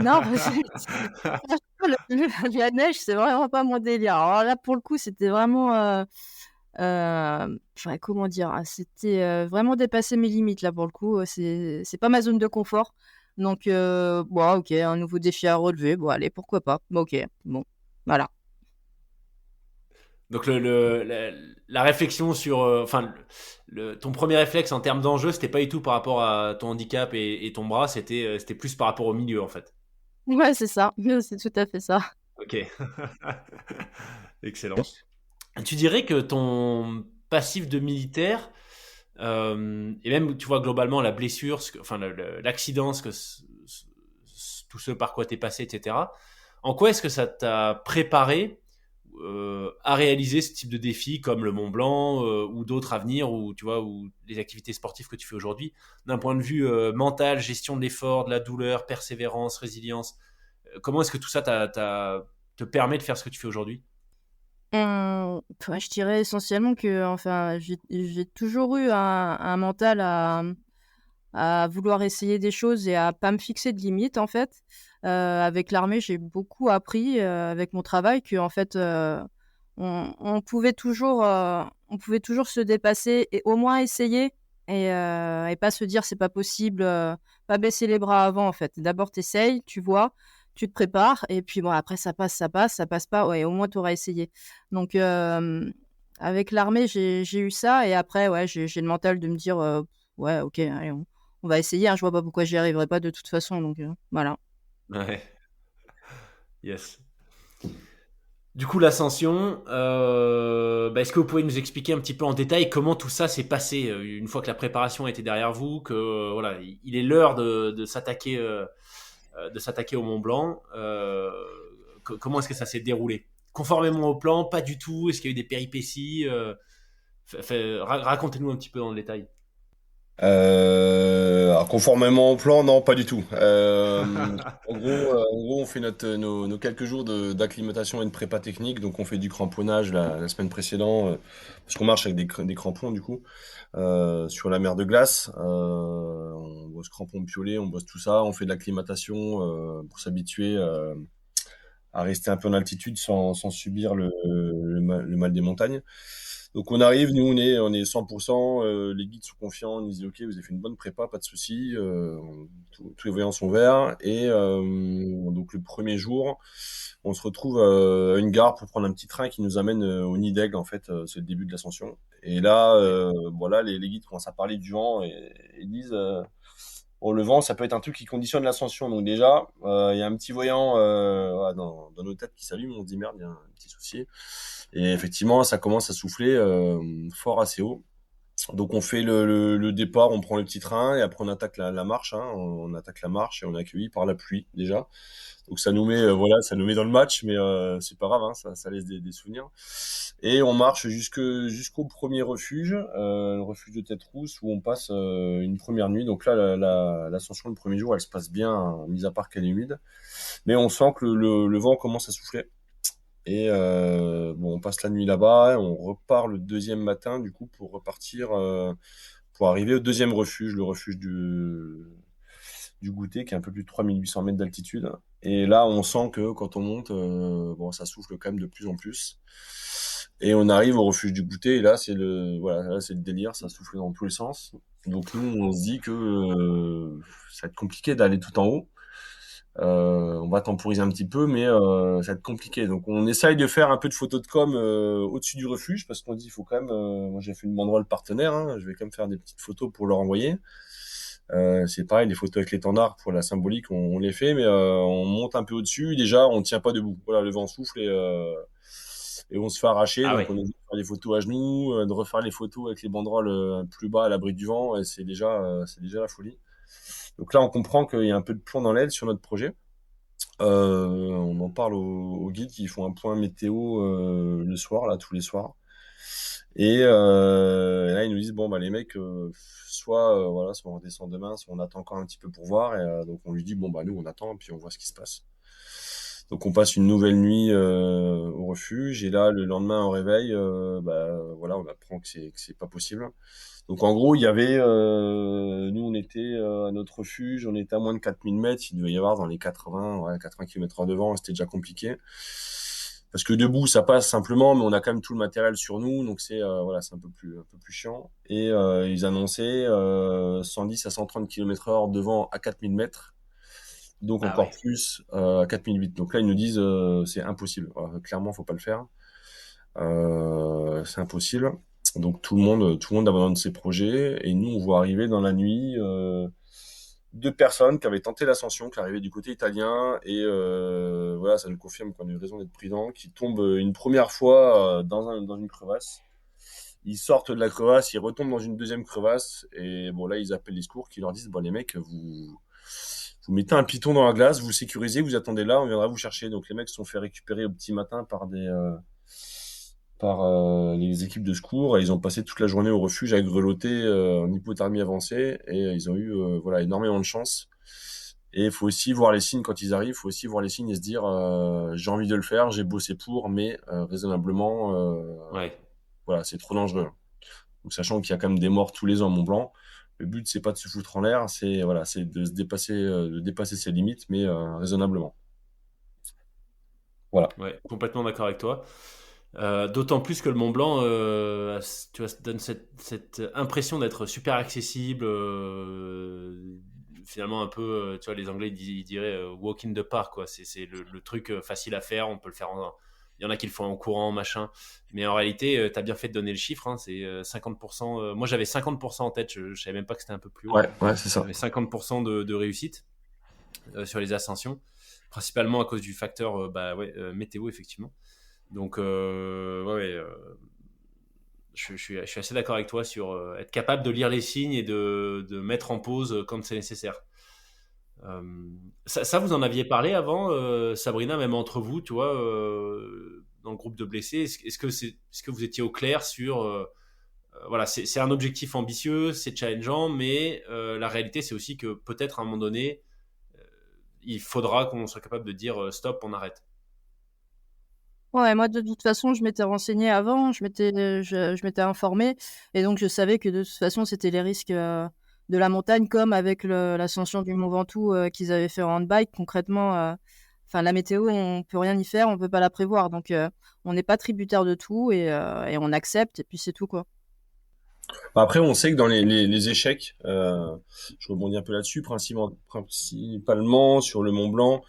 Non, franchement, la neige, c'est vraiment pas mon délire. Alors là, pour le coup, c'était vraiment. Enfin, comment dire? C'était vraiment dépasser mes limites, là, pour le coup. C'est pas ma zone de confort. Donc, bon, ok, un nouveau défi à relever. Bon, allez, pourquoi pas. Bon, ok, bon, voilà. Donc la réflexion sur, enfin, ton premier réflexe en termes d'enjeu, c'était pas du tout par rapport à ton handicap et ton bras, c'était plus par rapport au milieu en fait. Ouais, c'est ça. C'est tout à fait ça. Ok, excellent. Tu dirais que ton passif de militaire et même tu vois globalement la blessure, enfin l'accident, tout ce par quoi t'es passé, etc. En quoi est-ce que ça t'a préparé à réaliser ce type de défis comme le Mont Blanc ou d'autres à venir ou tu vois ou les activités sportives que tu fais aujourd'hui d'un point de vue mental, gestion de l'effort, de la douleur, persévérance, résilience. Comment est-ce que tout ça te permet de faire ce que tu fais aujourd'hui? Ouais, je dirais essentiellement que, enfin, j'ai toujours eu un mental à vouloir essayer des choses et à pas me fixer de limites, en fait. Avec l'armée, j'ai beaucoup appris avec mon travail que, en fait, on pouvait toujours se dépasser et au moins essayer et pas se dire c'est pas possible, pas baisser les bras avant, en fait. D'abord, t'essayes, tu vois, tu te prépares et puis bon, après, ça passe pas, ouais, au moins, tu auras essayé. Donc, avec l'armée, j'ai eu ça. Et après, ouais, j'ai le mental de me dire, ouais, ok, allez, on va essayer. Hein, je vois pas pourquoi j'y arriverai pas de toute façon. Donc, voilà. Ouais, yes. Du coup, l'ascension, est-ce que vous pouvez nous expliquer un petit peu en détail comment tout ça s'est passé une fois que la préparation était derrière vous, que voilà, il est l'heure de s'attaquer au Mont Blanc. Comment est-ce que ça s'est déroulé? Conformément au plan, pas du tout. Est-ce qu'il y a eu des péripéties? Racontez-nous un petit peu dans le détail. Alors conformément au plan, non, pas du tout. En gros, on fait nos quelques jours d'acclimatation et de prépa technique. Donc, on fait du cramponnage la semaine précédente, parce qu'on marche avec des crampons, du coup, sur la mer de glace. On bosse crampons piolés, on bosse tout ça. On fait de l'acclimatation pour s'habituer à rester un peu en altitude sans subir le mal des montagnes. Donc on arrive, nous on est 100%, les guides sont confiants, ils nous disent ok, vous avez fait une bonne prépa, pas de souci, tous les voyants sont verts. Et donc le premier jour, on se retrouve à une gare pour prendre un petit train qui nous amène au Nid d'Aigle, en fait, c'est le début de l'ascension. Et là, voilà, les guides commencent à parler du vent et disent bon, le vent, ça peut être un truc qui conditionne l'ascension. Donc déjà, il y a un petit voyant voilà, dans nos têtes qui s'allume. On se dit merde, il y a un petit souci. Et effectivement, ça commence à souffler fort assez haut. Donc on fait le départ, on prend le petit train et après on attaque la marche. Hein. On attaque la marche et on est accueilli par la pluie déjà. Donc ça nous met, voilà, ça nous met dans le match, mais c'est pas grave, hein, ça laisse des souvenirs. Et on marche jusqu'au premier refuge, le refuge de Tête-Rousse, où on passe une première nuit. Donc là, l'ascension le premier jour, elle se passe bien, hein, mis à part qu'elle est humide. Mais on sent que le vent commence à souffler. Et bon, on passe la nuit là-bas, et on repart le deuxième matin, du coup, pour repartir, pour arriver au deuxième refuge, le refuge du Goûter, qui est un peu plus de 3800 mètres d'altitude. Et là, on sent que quand on monte, bon, ça souffle quand même de plus en plus. Et on arrive au refuge du Goûter, et là, voilà, là, c'est le délire, ça souffle dans tous les sens. Donc nous, on se dit que ça va être compliqué d'aller tout en haut. On va temporiser un petit peu, mais ça va être compliqué. Donc on essaye de faire un peu de photos de com au-dessus du refuge, parce qu'on dit il faut quand même. Moi j'ai fait une banderole partenaire, hein, je vais quand même faire des petites photos pour leur envoyer. C'est pareil, les photos avec l'étendard pour la symbolique, on les fait, mais on monte un peu au-dessus. Déjà, on tient pas debout. Voilà, le vent souffle et on se fait arracher. Ah Donc ouais. on essaie de faire des photos à genoux, de refaire les photos avec les banderoles plus bas à l'abri du vent, et c'est déjà la folie. Donc là, on comprend qu'il y a un peu de plomb dans l'aile sur notre projet. On en parle aux guides qui font un point météo le soir, là, tous les soirs. Et là, ils nous disent, bon, bah, les mecs, voilà, soit on redescend demain, soit on attend encore un petit peu pour voir. Et donc, on lui dit, bon, bah, nous, on attend, et puis on voit ce qui se passe. Donc, on passe une nouvelle nuit au refuge. Et là, le lendemain, au réveil, bah, voilà, on apprend que c'est pas possible. Donc en gros, il y avait, nous on était à notre refuge, on était à moins de 4000 mètres, il devait y avoir dans les 80, ouais, 80 km/h de vent, c'était déjà compliqué. Parce que debout, ça passe simplement, mais on a quand même tout le matériel sur nous, donc voilà, c'est un peu plus chiant. Et ils annonçaient 110 à 130 km/h de vent à 4000 mètres, donc Ah encore ouais. plus à 4008. Donc là, ils nous disent c'est impossible. Clairement, faut pas le faire. C'est impossible. Donc tout le monde abandonne ses projets et nous on voit arriver dans la nuit deux personnes qui avaient tenté l'ascension, qui arrivaient du côté italien et voilà, ça nous confirme qu'on a eu raison d'être prudent, qui tombent une première fois dans une crevasse. Ils sortent de la crevasse, ils retombent dans une deuxième crevasse et bon là ils appellent les secours qui leur disent bon les mecs vous mettez un piton dans la glace, vous sécurisez, vous attendez là, on viendra vous chercher. Donc les mecs se sont fait récupérer au petit matin par les équipes de secours et ils ont passé toute la journée au refuge à grelotter en hypothermie avancée et ils ont eu voilà énormément de chance. Et il faut aussi voir les signes quand ils arrivent, il faut aussi voir les signes et se dire j'ai envie de le faire, j'ai bossé pour, mais raisonnablement Ouais. voilà c'est trop dangereux. Donc sachant qu'il y a quand même des morts tous les ans à Mont Blanc, le but c'est pas de se foutre en l'air, c'est voilà c'est de dépasser ses limites, mais raisonnablement. Voilà. Ouais, complètement d'accord avec toi. D'autant plus que le Mont Blanc, tu vois, donne cette impression d'être super accessible. Finalement, un peu, tu vois, les Anglais ils diraient walk in the park, quoi. C'est le truc facile à faire. On peut le faire Il y en a qui le font en courant, machin. Mais en réalité, tu as bien fait de donner le chiffre. Hein, c'est 50%. Moi, j'avais 50% en tête. Je savais même pas que c'était un peu plus haut. Ouais, c'est ça. J'avais 50% de réussite sur les ascensions, principalement à cause du facteur météo, effectivement. Donc, je suis assez d'accord avec toi sur être capable de lire les signes et de mettre en pause quand c'est nécessaire. Ça, vous en aviez parlé avant, Sabrina, même entre vous, tu vois, dans le groupe de blessés. Est-ce que vous étiez au clair sur voilà, c'est un objectif ambitieux, c'est challengeant, mais la réalité, c'est aussi que peut-être à un moment donné, il faudra qu'on soit capable de dire stop, on arrête. Ouais, moi, de toute façon, je m'étais renseignée avant, je m'étais informée, et donc je savais que de toute façon, c'était les risques de la montagne, comme avec l'ascension du Mont Ventoux qu'ils avaient fait en handbike. Concrètement, enfin, la météo, on peut rien y faire, on peut pas la prévoir, donc on n'est pas tributaire de tout, et on accepte, et puis c'est tout, quoi. Bah, après, on sait que dans les échecs, je rebondis un peu là-dessus, principalement sur le Mont Blanc,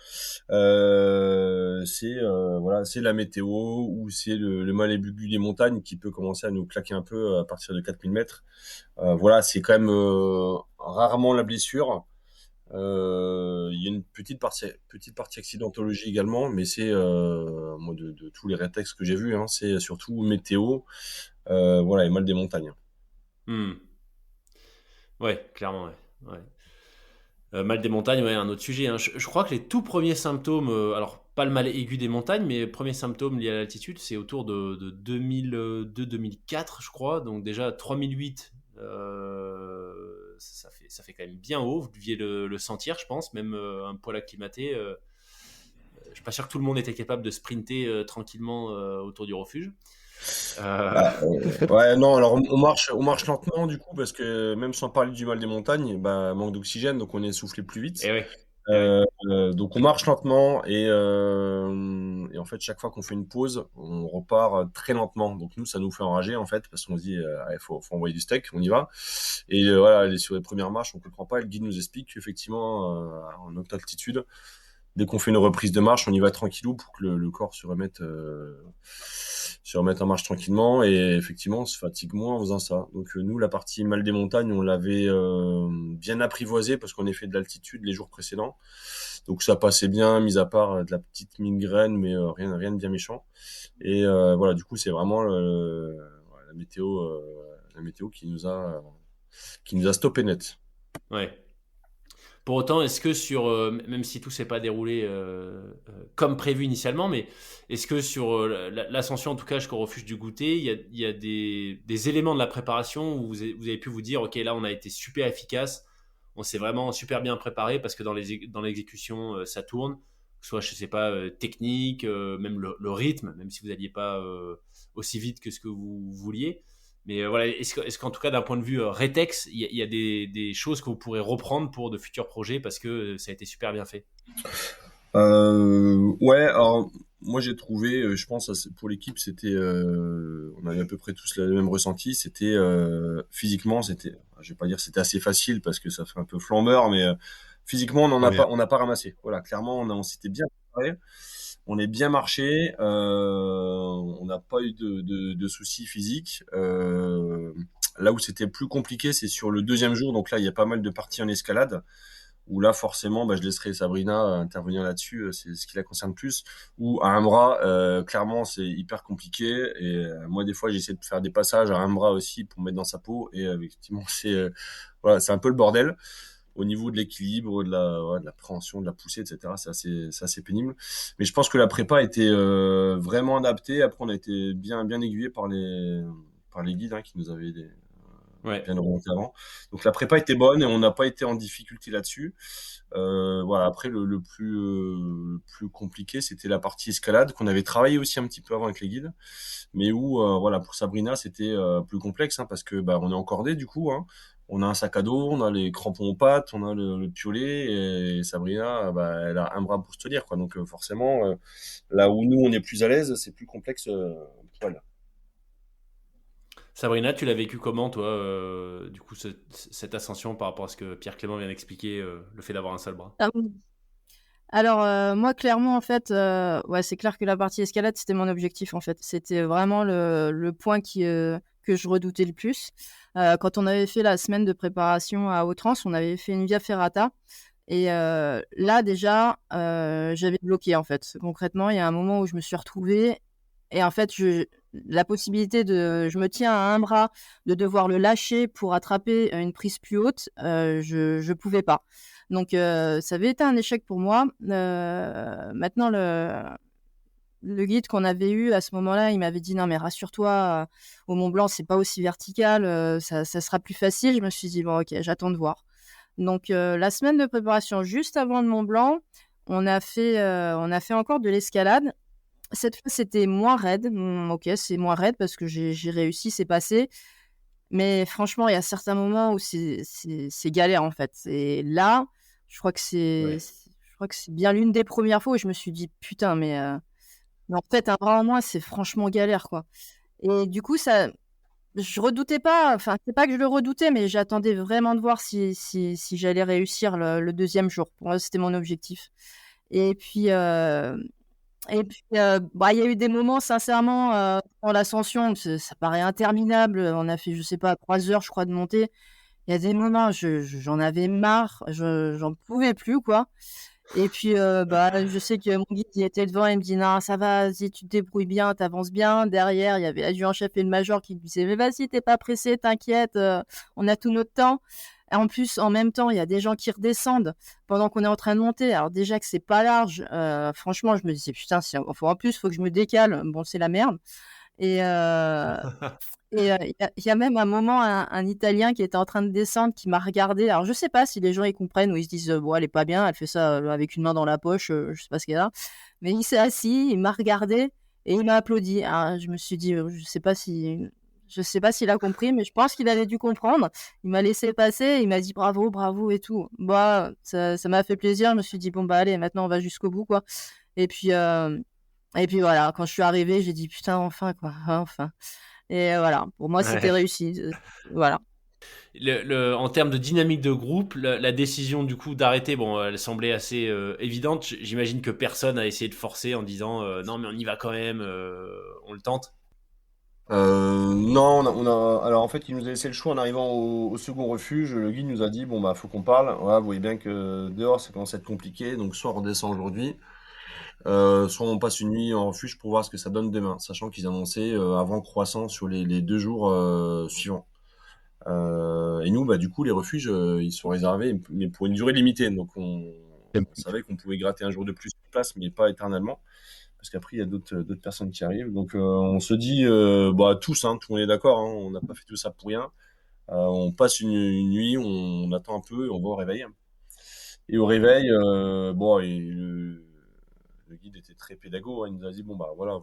c'est la météo ou c'est le mal aigu des montagnes qui peut commencer à nous claquer un peu à partir de 4000 mètres. Voilà, c'est quand même rarement la blessure. Il y a une petite partie accidentologie également, mais c'est moi de tous les rétextes que j'ai vus, hein, c'est surtout météo, voilà, et mal des montagnes. Hmm. Ouais, clairement, ouais. Ouais. Mal des montagnes, ouais, un autre sujet. Hein. Je crois que les tout premiers symptômes, alors pas le mal aigu des montagnes, mais les premiers symptômes liés à l'altitude, c'est autour de 2002-2004, je crois. Donc déjà 3008, ça fait quand même bien haut. Vous deviez le sentir, je pense, même un poil acclimaté. Je suis pas sûr que tout le monde était capable de sprinter tranquillement autour du refuge. Euh, Bah, ouais, non, alors on marche lentement du coup parce que même sans parler du mal des montagnes, bah manque d'oxygène, donc on est essoufflé plus vite. et ouais, et ouais. Donc on marche lentement et en fait chaque fois qu'on fait une pause, on repart très lentement. Donc nous ça nous fait enrager en fait parce qu'on se dit il faut envoyer du steak, on y va. Et voilà, sur les premières marches on comprend pas. Le guide nous explique qu'effectivement en haute altitude, dès qu'on fait une reprise de marche, on y va tranquillou pour que le corps se remette en marche tranquillement. Et effectivement, on se fatigue moins en faisant ça. Donc nous, la partie mal des montagnes, on l'avait bien apprivoisée parce qu'on est fait de l'altitude les jours précédents. Donc ça passait bien, mis à part de la petite migraine, mais rien de bien méchant. Et voilà, du coup, c'est vraiment la météo qui nous a stoppé net. Ouais. Pour autant, est-ce que même si tout s'est pas déroulé comme prévu initialement, mais est-ce que sur l'ascension, en tout cas jusqu'au refuge du goûter, il y a des éléments de la préparation où vous avez pu vous dire, ok, là on a été super efficace, on s'est vraiment super bien préparé parce que dans l'exécution, ça tourne, que ce soit, je sais pas, technique, même le rythme, même si vous n'alliez pas aussi vite que ce que vous vouliez. Mais voilà, est-ce qu'en tout cas, d'un point de vue rétex, il y a des choses que vous pourrez reprendre pour de futurs projets parce que ça a été super bien fait? Ouais, alors moi j'ai trouvé, je pense pour l'équipe, on avait à peu près tous le même ressenti. C'était physiquement, je vais pas dire c'était assez facile parce que ça fait un peu flambeur, mais physiquement Ouais. on n'a pas ramassé. Voilà, clairement on s'était bien préparé, on est bien marché, on n'a pas eu de soucis physiques. Là où c'était plus compliqué, c'est sur le deuxième jour. Donc là, il y a pas mal de parties en escalade où là forcément bah, je laisserai Sabrina intervenir là-dessus, c'est ce qui la concerne plus, ou à un bras clairement c'est hyper compliqué et moi des fois j'essaie de faire des passages à un bras aussi pour me mettre dans sa peau et effectivement voilà, c'est un peu le bordel au niveau de l'équilibre, de la préhension, de la poussée, etc. C'est assez pénible. Mais je pense que la prépa était vraiment adaptée. Après, on a été bien aiguillé par les guides hein, qui nous avaient Ouais. bien orienté avant. Donc la prépa était bonne et on n'a pas été en difficulté là-dessus. Voilà. Après, le plus compliqué, c'était la partie escalade qu'on avait travaillé aussi un petit peu avant avec les guides, mais où voilà pour Sabrina c'était plus complexe hein, parce que bah on est encordé du coup. Hein. On a un sac à dos, on a les crampons aux pattes, on a le piolet et Sabrina bah, elle a un bras pour se tenir quoi. Donc forcément là où nous on est plus à l'aise, c'est plus complexe pour elle. Sabrina, tu l'as vécu comment, toi, du coup, cette ascension par rapport à ce que Pierre Clément vient d'expliquer, le fait d'avoir un seul bras? Ah, Alors moi clairement en fait, ouais c'est clair que la partie escalade c'était mon objectif en fait. C'était vraiment le point que je redoutais le plus. Quand on avait fait la semaine de préparation à Outrance, on avait fait une via ferrata et là déjà, j'avais bloqué en fait. Concrètement, il y a un moment où je me suis retrouvée et en fait la possibilité je me tiens à un bras, de devoir le lâcher pour attraper une prise plus haute, je pouvais pas. Donc ça avait été un échec pour moi. Maintenant le guide qu'on avait eu à ce moment-là, il m'avait dit: «Non mais rassure-toi, au Mont Blanc, c'est pas aussi vertical, ça sera plus facile». Je me suis dit: «Bon OK, j'attends de voir». Donc la semaine de préparation juste avant le Mont Blanc, on a fait encore de l'escalade. Cette fois, c'était moins raide. OK, c'est moins raide parce que j'ai réussi, c'est passé. Mais franchement, il y a certains moments où c'est galère, en fait. Et là, je crois que Ouais. c'est bien l'une des premières fois où je me suis dit: «Putain, mais en fait, un bras en moins, c'est franchement galère, quoi». Et du coup, ça je redoutais pas, enfin, c'est pas que je le redoutais, mais j'attendais vraiment de voir si j'allais réussir le 2e jour. Pour moi, c'était mon objectif. Et puis, bah, il y a eu des moments sincèrement, dans l'ascension, ça paraît interminable, on a fait, je sais pas, 3 heures, je crois, de montée. Il y a des moments, j'en avais marre, j'en pouvais plus, quoi. Et puis, bah, je sais que mon guide, il était devant, il me dit: «Non, ça va, vas-y, tu te débrouilles bien, tu avances bien». Derrière, il y avait l'adjudant-chef et le major qui me disaient: «Mais vas-y, tu es pas pressé, t'inquiète, on a tout notre temps». Et en plus, en même temps, il y a des gens qui redescendent pendant qu'on est en train de monter. Alors déjà que c'est pas large, franchement, je me disais: «Putain, si en plus, faut que je me décale, bon, c'est la merde». Et il y a même un moment un Italien qui était en train de descendre qui m'a regardé. Alors je sais pas si les gens ils comprennent ou ils se disent: «Bon, elle est pas bien, elle fait ça, avec une main dans la poche, je sais pas ce qu'elle a». Mais il s'est assis, il m'a regardé et il m'a applaudi. Alors je me suis dit: je sais pas s'il a compris, mais je pense qu'il avait dû comprendre». Il m'a laissé passer, il m'a dit: «Bravo, bravo» et tout. Bah, ça m'a fait plaisir. Je me suis dit: «Bon, bah, allez, maintenant on va jusqu'au bout, quoi». Et puis, voilà, quand je suis arrivée, j'ai dit: «Putain, enfin, quoi, enfin». Et voilà, pour moi, c'était Ouais. réussi, voilà. En termes de dynamique de groupe, la décision du coup d'arrêter, bon, elle semblait assez évidente. J'imagine que personne a essayé de forcer en disant non mais on y va quand même, on le tente. Non, alors en fait, il nous a laissé le choix en arrivant au second refuge. Le guide nous a dit, bon bah faut qu'on parle. Voilà, vous voyez bien que dehors ça commence à être compliqué, donc soit on redescend aujourd'hui, soit on passe une nuit en refuge pour voir ce que ça donne demain, sachant qu'ils annonçaient avant croissant sur les 2 jours suivants. Et nous, bah du coup, les refuges, ils sont réservés, mais pour une durée limitée. Donc on savait qu'on pouvait gratter un jour de plus de place, mais pas éternellement parce qu'après il y a d'autres personnes qui arrivent. Donc on se dit, bah tous, hein, tout le monde est d'accord, hein, on n'a pas fait tout ça pour rien. On passe une nuit, on attend un peu et on va au réveil. Et au réveil, bon, le guide était très pédago, hein, il nous a dit bon bah voilà,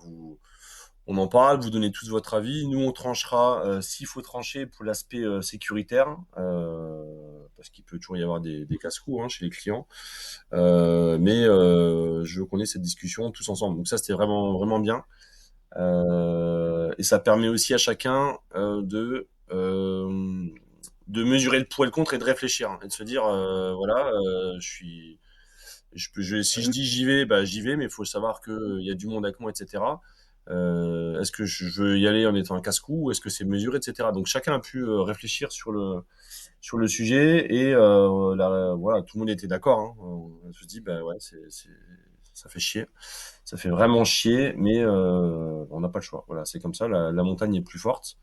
on en parle, vous donnez tous votre avis, nous on tranchera s'il faut trancher pour l'aspect sécuritaire, parce qu'il peut toujours y avoir des casse-coups, hein, chez les clients. Mais je veux qu'on ait cette discussion tous ensemble. Donc ça, c'était vraiment, vraiment bien. Et ça permet aussi à chacun de mesurer le pour et le contre et de réfléchir, hein, et de se dire, voilà, si je dis j'y vais, bah j'y vais, mais il faut savoir qu'il y a du monde avec moi, etc. Est-ce que je veux y aller en étant un casse-cou ou est-ce que c'est mesuré, etc. Donc chacun a pu réfléchir sur le sujet et voilà, tout le monde était d'accord, hein. On se dit, bah ouais, ça fait chier. Ça fait vraiment chier, mais on n'a pas le choix. Voilà, c'est comme ça, la montagne est plus forte.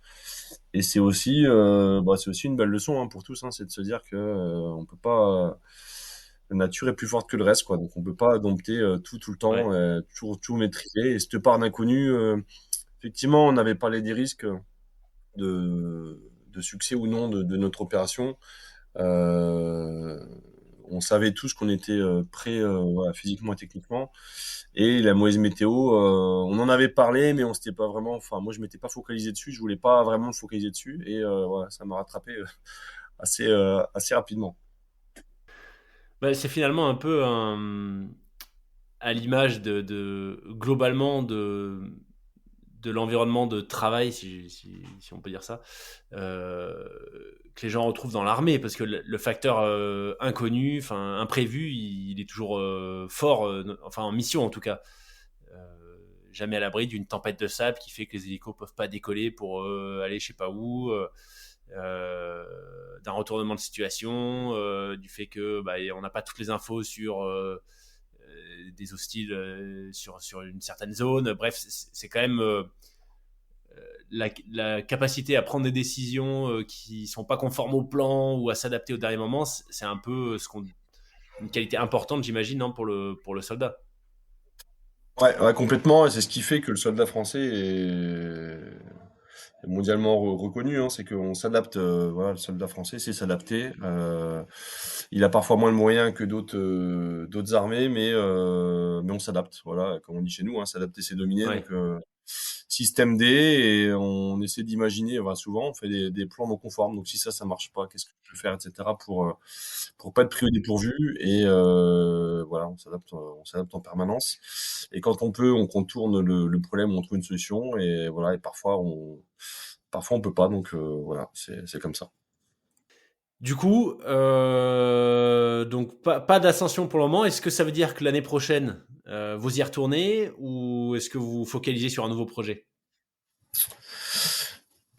Et c'est aussi une belle leçon, hein, pour tous, hein, c'est de se dire que on peut pas. La nature est plus forte que le reste, quoi. Donc on peut pas dompter tout le Ouais. temps, tout maîtriser. Et cette part d'inconnu, effectivement, on avait parlé des risques de succès ou non de notre opération. Euh, on savait tous qu'on était prêts, voilà, physiquement et techniquement. Et la mauvaise météo, on en avait parlé, mais on s'était pas vraiment. Enfin, moi, je m'étais pas focalisé dessus. Je voulais pas vraiment me focaliser dessus. Et voilà, ça m'a rattrapé assez rapidement. Bah, c'est finalement un peu à l'image globalement de l'environnement de travail, si on peut dire ça, que les gens retrouvent dans l'armée, parce que le facteur inconnu, enfin imprévu, il est toujours fort, enfin en mission en tout cas. Jamais à l'abri d'une tempête de sable qui fait que les hélicos peuvent pas décoller pour aller je sais pas où, d'un retournement de situation, du fait que on n'a pas toutes les infos sur des hostiles sur une certaine zone. Bref, c'est quand même la capacité à prendre des décisions qui sont pas conformes au plan ou à s'adapter au dernier moment. C'est un peu une qualité importante, j'imagine, non, pour le soldat. Ouais, complètement. Et c'est ce qui fait que le soldat français est mondialement reconnu. Hein, c'est qu'on s'adapte. Voilà, le soldat français sait s'adapter. Il a parfois moins de moyens que d'autres armées, mais on s'adapte. Voilà, comme on dit chez nous, hein, s'adapter, c'est dominer. Ouais. Donc, système D, et on essaie d'imaginer. Enfin, souvent, on fait des plans non conformes. Donc, si ça marche pas, qu'est-ce que je peux faire, etc. Pour pas être pris au dépourvu. Et voilà, on s'adapte en permanence. Et quand on peut, on contourne le problème, on trouve une solution. Et voilà, et parfois on peut pas. Donc voilà, c'est comme ça. Du coup, donc pas d'ascension pour le moment. Est-ce que ça veut dire que l'année prochaine, vous y retournez, ou est-ce que vous vous focalisez sur un nouveau projet?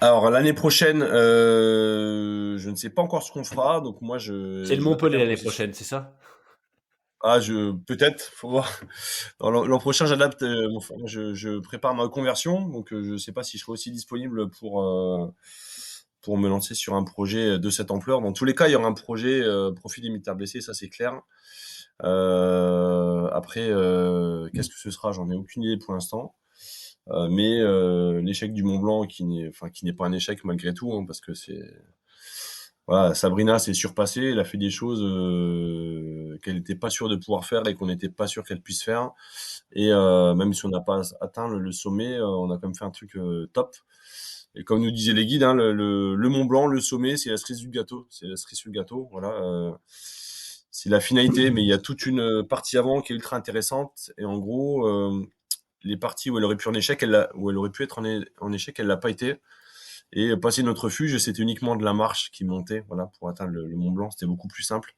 Alors l'année prochaine, je ne sais pas encore ce qu'on fera. Donc moi, C'est le je m'attaque Montpellier à un l'année processus. prochaine, c'est ça? Ah, peut-être, faut voir. L'an prochain, j'adapte. Enfin, je prépare ma conversion, donc je sais pas si je serai aussi disponible pour me lancer sur un projet de cette ampleur. Dans tous les cas, il y aura un projet profit des militaires blessés, ça c'est clair. Après, qu'est-ce que ce sera? J'en ai aucune idée pour l'instant. Mais l'échec du Mont Blanc, qui n'est pas un échec malgré tout, hein, parce que voilà, Sabrina s'est surpassée, elle a fait des choses qu'elle n'était pas sûre de pouvoir faire et qu'on n'était pas sûr qu'elle puisse faire. Et même si on n'a pas atteint le sommet, on a quand même fait un truc top. Et comme nous disaient les guides, hein, le Mont Blanc, le sommet, c'est la cerise du gâteau. C'est la cerise sur le gâteau, voilà. C'est la finalité, mais il y a toute une partie avant qui est ultra intéressante. Et en gros, les parties où elle aurait pu où elle aurait pu être en échec, elle l'a pas été. Et passer notre refuge, c'était uniquement de la marche qui montait, voilà, pour atteindre le Mont Blanc. C'était beaucoup plus simple.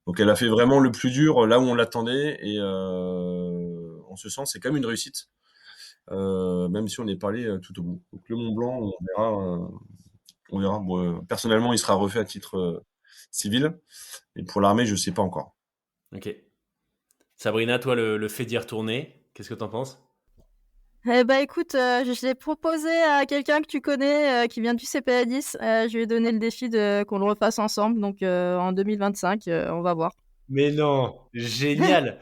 Donc elle a fait vraiment le plus dur là où on l'attendait, et en ce sens, c'est quand même une réussite, même si on n'est pas allé tout au bout. Donc le Mont Blanc, on verra. On verra. Bon, personnellement, il sera refait à titre civil, et pour l'armée, je sais pas encore. Ok. Sabrina, toi, le fait d'y retourner, qu'est-ce que t'en penses? Eh ben écoute, je l'ai proposé à quelqu'un que tu connais, qui vient du CPA10. Je lui ai donné le défi qu'on le refasse ensemble. Donc en 2025, on va voir. Mais non, génial.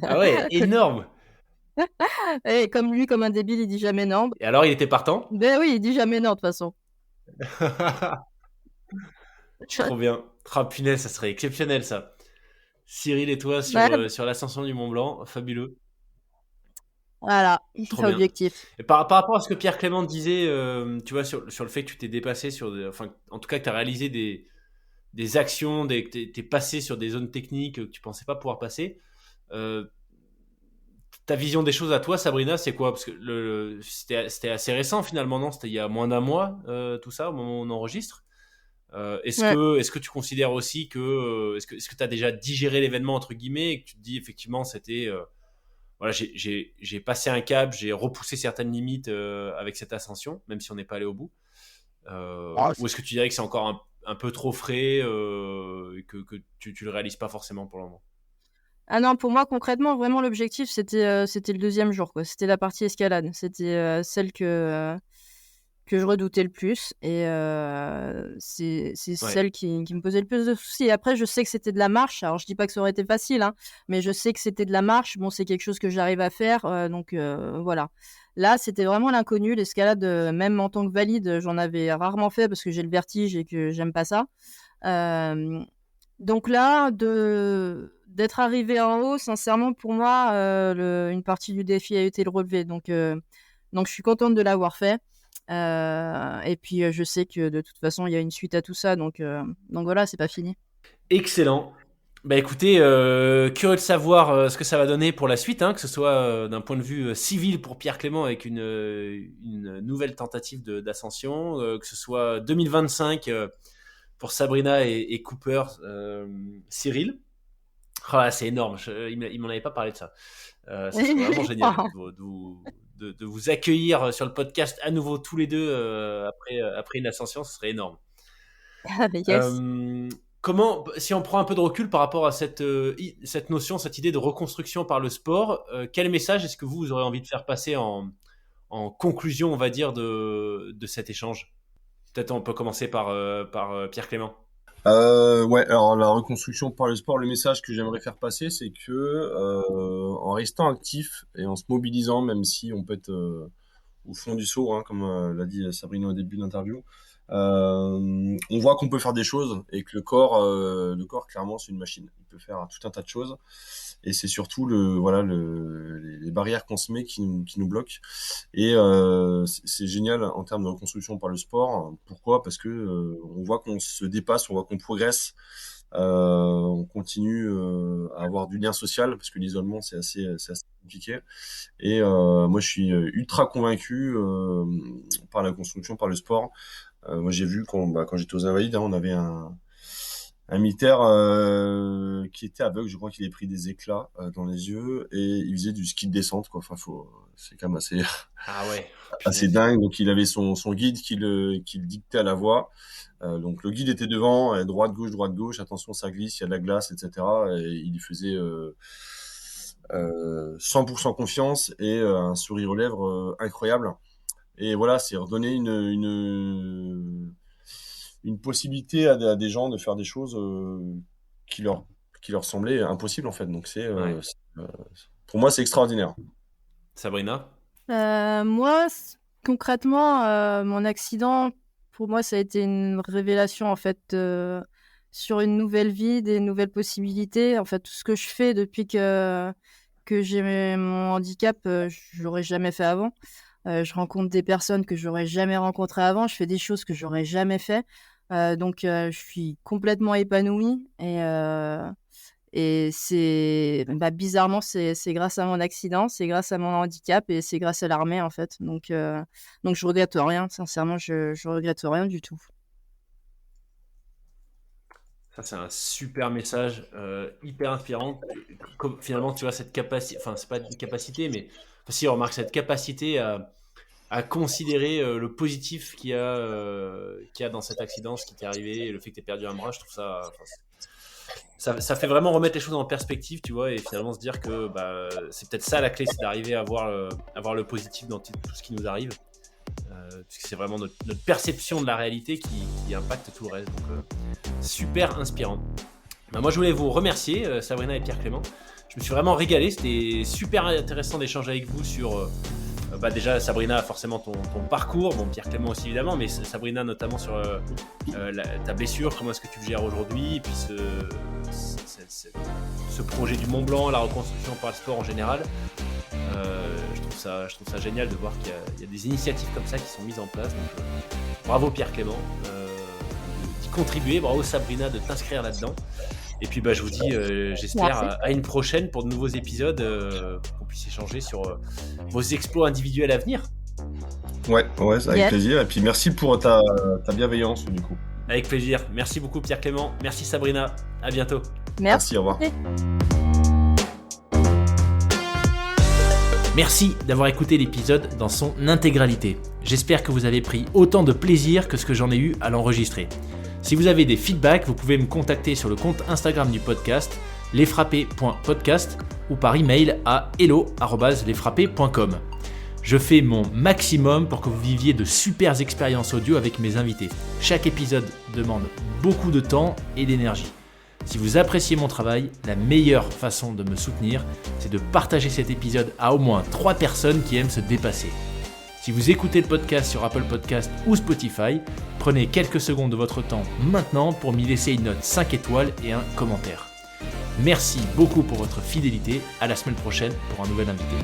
Ah ouais, énorme. Et comme lui, comme un débile, il dit jamais non. Et alors, il était partant? Ben oui, il dit jamais non de toute façon. Trop bien. Ah, punaise, ça serait exceptionnel, ça. Cyril et toi Ouais, sur l'ascension du Mont Blanc, fabuleux. voilà, Trop c'est bien. objectif. Et par rapport à ce que Pierre Clément disait, tu vois, sur le fait que tu t'es dépassé enfin, en tout cas, que tu as réalisé des actions, que t'es passé sur des zones techniques que tu pensais pas pouvoir passer. Euh, Ta vision des choses à toi, Sabrina, c'est quoi? Parce que c'était assez récent finalement, non? C'était il y a moins d'un mois, tout ça, au moment où on enregistre. Ouais. Est-ce que tu considères aussi que est-ce que tu as déjà digéré l'événement entre guillemets et que tu te dis effectivement c'était voilà, j'ai passé un cap, j'ai repoussé certaines limites avec cette ascension, même si on n'est pas allé au bout. Ah, Ou est-ce que tu dirais que c'est encore un peu trop frais et que tu le réalises pas forcément pour le moment? Ah non, pour moi, concrètement, vraiment, l'objectif, c'était le deuxième jour, quoi. C'était la partie escalade. C'était celle que je redoutais le plus. Et c'est Ouais, celle qui me posait le plus de soucis. Après, je sais que c'était de la marche. Alors, je dis pas que ça aurait été facile, hein, mais je sais que c'était de la marche. Bon, c'est quelque chose que j'arrive à faire. Donc, voilà. Là, c'était vraiment l'inconnu. L'escalade, même en tant que valide, j'en avais rarement fait parce que j'ai le vertige et que j'aime pas ça. Euh, donc là, d'être arrivé en haut, sincèrement, pour moi, une partie du défi a été le relevé. Donc je suis contente de l'avoir fait. Et puis, je sais que de toute façon, il y a une suite à tout ça. Donc voilà, c'est pas fini. excellent. Bah écoutez, curieux de savoir ce que ça va donner pour la suite, hein, que ce soit d'un point de vue civil pour Pierre Clément avec une nouvelle tentative d'ascension, que ce soit 2025 pour Sabrina et Cooper, Cyril. Ah, c'est énorme, il m'en avait pas parlé de ça. Ça serait vraiment génial de vous accueillir sur le podcast à nouveau tous les deux après une ascension, ce serait énorme. Ah, mais yes. Comment, si on prend un peu de recul par rapport à cette notion, cette idée de reconstruction par le sport, quel message est-ce que vous aurez envie de faire passer en conclusion, on va dire, de cet échange? Peut-être on peut commencer par Pierre Clément. Ouais, alors la reconstruction par le sport, le message que j'aimerais faire passer, c'est que en restant actif et en se mobilisant, même si on peut être au fond du seau, hein, comme l'a dit Sabrina au début d'interview, on voit qu'on peut faire des choses et que le corps clairement c'est une machine. Il peut faire tout un tas de choses et c'est surtout les barrières qu'on se met qui nous bloquent. Et c'est génial en termes de reconstruction par le sport. Pourquoi? Parce que on voit qu'on se dépasse, on voit qu'on progresse. On continue à avoir du lien social parce que l'isolement c'est assez compliqué. Et moi je suis ultra convaincu par la construction par le sport. Moi j'ai vu quand j'étais aux Invalides, hein, on avait un militaire qui était aveugle, je crois qu'il avait pris des éclats dans les yeux et il faisait du ski de descente, quoi. Enfin, c'est quand même assez Ah ouais. assez dingue. Donc il avait son guide qui le dictait à la voix. Donc le guide était devant, droite gauche, attention ça glisse, il y a de la glace, etc. Et il y faisait 100% confiance et un sourire aux lèvres incroyable. Et voilà, c'est redonner une possibilité à des gens de faire des choses qui leur semblaient impossibles en fait. Donc Ouais. pour moi c'est extraordinaire. Sabrina? Moi, concrètement, mon accident, pour moi, ça a été une révélation, en fait, sur une nouvelle vie, des nouvelles possibilités. En fait, tout ce que je fais depuis que j'ai mon handicap, je l'aurais jamais fait avant. Je rencontre des personnes que j'aurais jamais rencontrées avant. Je fais des choses que j'aurais jamais fait. Donc, je suis complètement épanouie et c'est bizarrement, c'est grâce à mon accident, c'est grâce à mon handicap et c'est grâce à l'armée, en fait. Donc je regrette rien. Sincèrement, je regrette rien du tout. Ça, c'est un super message, hyper inspirant. Comme, finalement, tu vois, cette capacité, enfin, c'est pas une capacité, mais enfin, si on remarque cette capacité à considérer le positif qu'il y a dans cet accident, ce qui t'est arrivé, et le fait que tu aies perdu un bras, je trouve ça, enfin, ça fait vraiment remettre les choses en perspective, tu vois, et finalement se dire que c'est peut-être ça la clé, c'est d'arriver à voir le positif dans tout ce qui nous arrive. Puisque c'est vraiment notre perception de la réalité qui impacte tout le reste. Donc, super inspirant. Moi, je voulais vous remercier, Sabrina et Pierre Clément. Je me suis vraiment régalé. C'était super intéressant d'échanger avec vous sur déjà Sabrina, forcément ton parcours. Bon, Pierre Clément aussi évidemment, mais Sabrina notamment sur ta blessure. Comment est-ce que tu le gères aujourd'hui? Et puis ce projet du Mont Blanc, la reconstruction par le sport en général. Je trouve ça génial de voir qu'il y a des initiatives comme ça qui sont mises en place. Donc, bravo Pierre Clément d'y contribuer, bravo Sabrina de t'inscrire là-dedans. Et puis je vous dis, j'espère à une prochaine pour de nouveaux épisodes, pour qu'on puisse échanger sur vos exploits individuels à venir. Ouais, avec plaisir. Et puis merci pour ta bienveillance du coup. Avec plaisir. Merci beaucoup Pierre Clément. Merci Sabrina. À bientôt. Merci, au revoir. Merci d'avoir écouté l'épisode dans son intégralité. J'espère que vous avez pris autant de plaisir que ce que j'en ai eu à l'enregistrer. Si vous avez des feedbacks, vous pouvez me contacter sur le compte Instagram du podcast, lesfrappés.podcast, ou par email à hello@lesfrappés.com. Je fais mon maximum pour que vous viviez de super expériences audio avec mes invités. Chaque épisode demande beaucoup de temps et d'énergie. Si vous appréciez mon travail, la meilleure façon de me soutenir, c'est de partager cet épisode à au moins 3 personnes qui aiment se dépasser. Si vous écoutez le podcast sur Apple Podcast ou Spotify, prenez quelques secondes de votre temps maintenant pour m'y laisser une note 5 étoiles et un commentaire. Merci beaucoup pour votre fidélité, à la semaine prochaine pour un nouvel invité.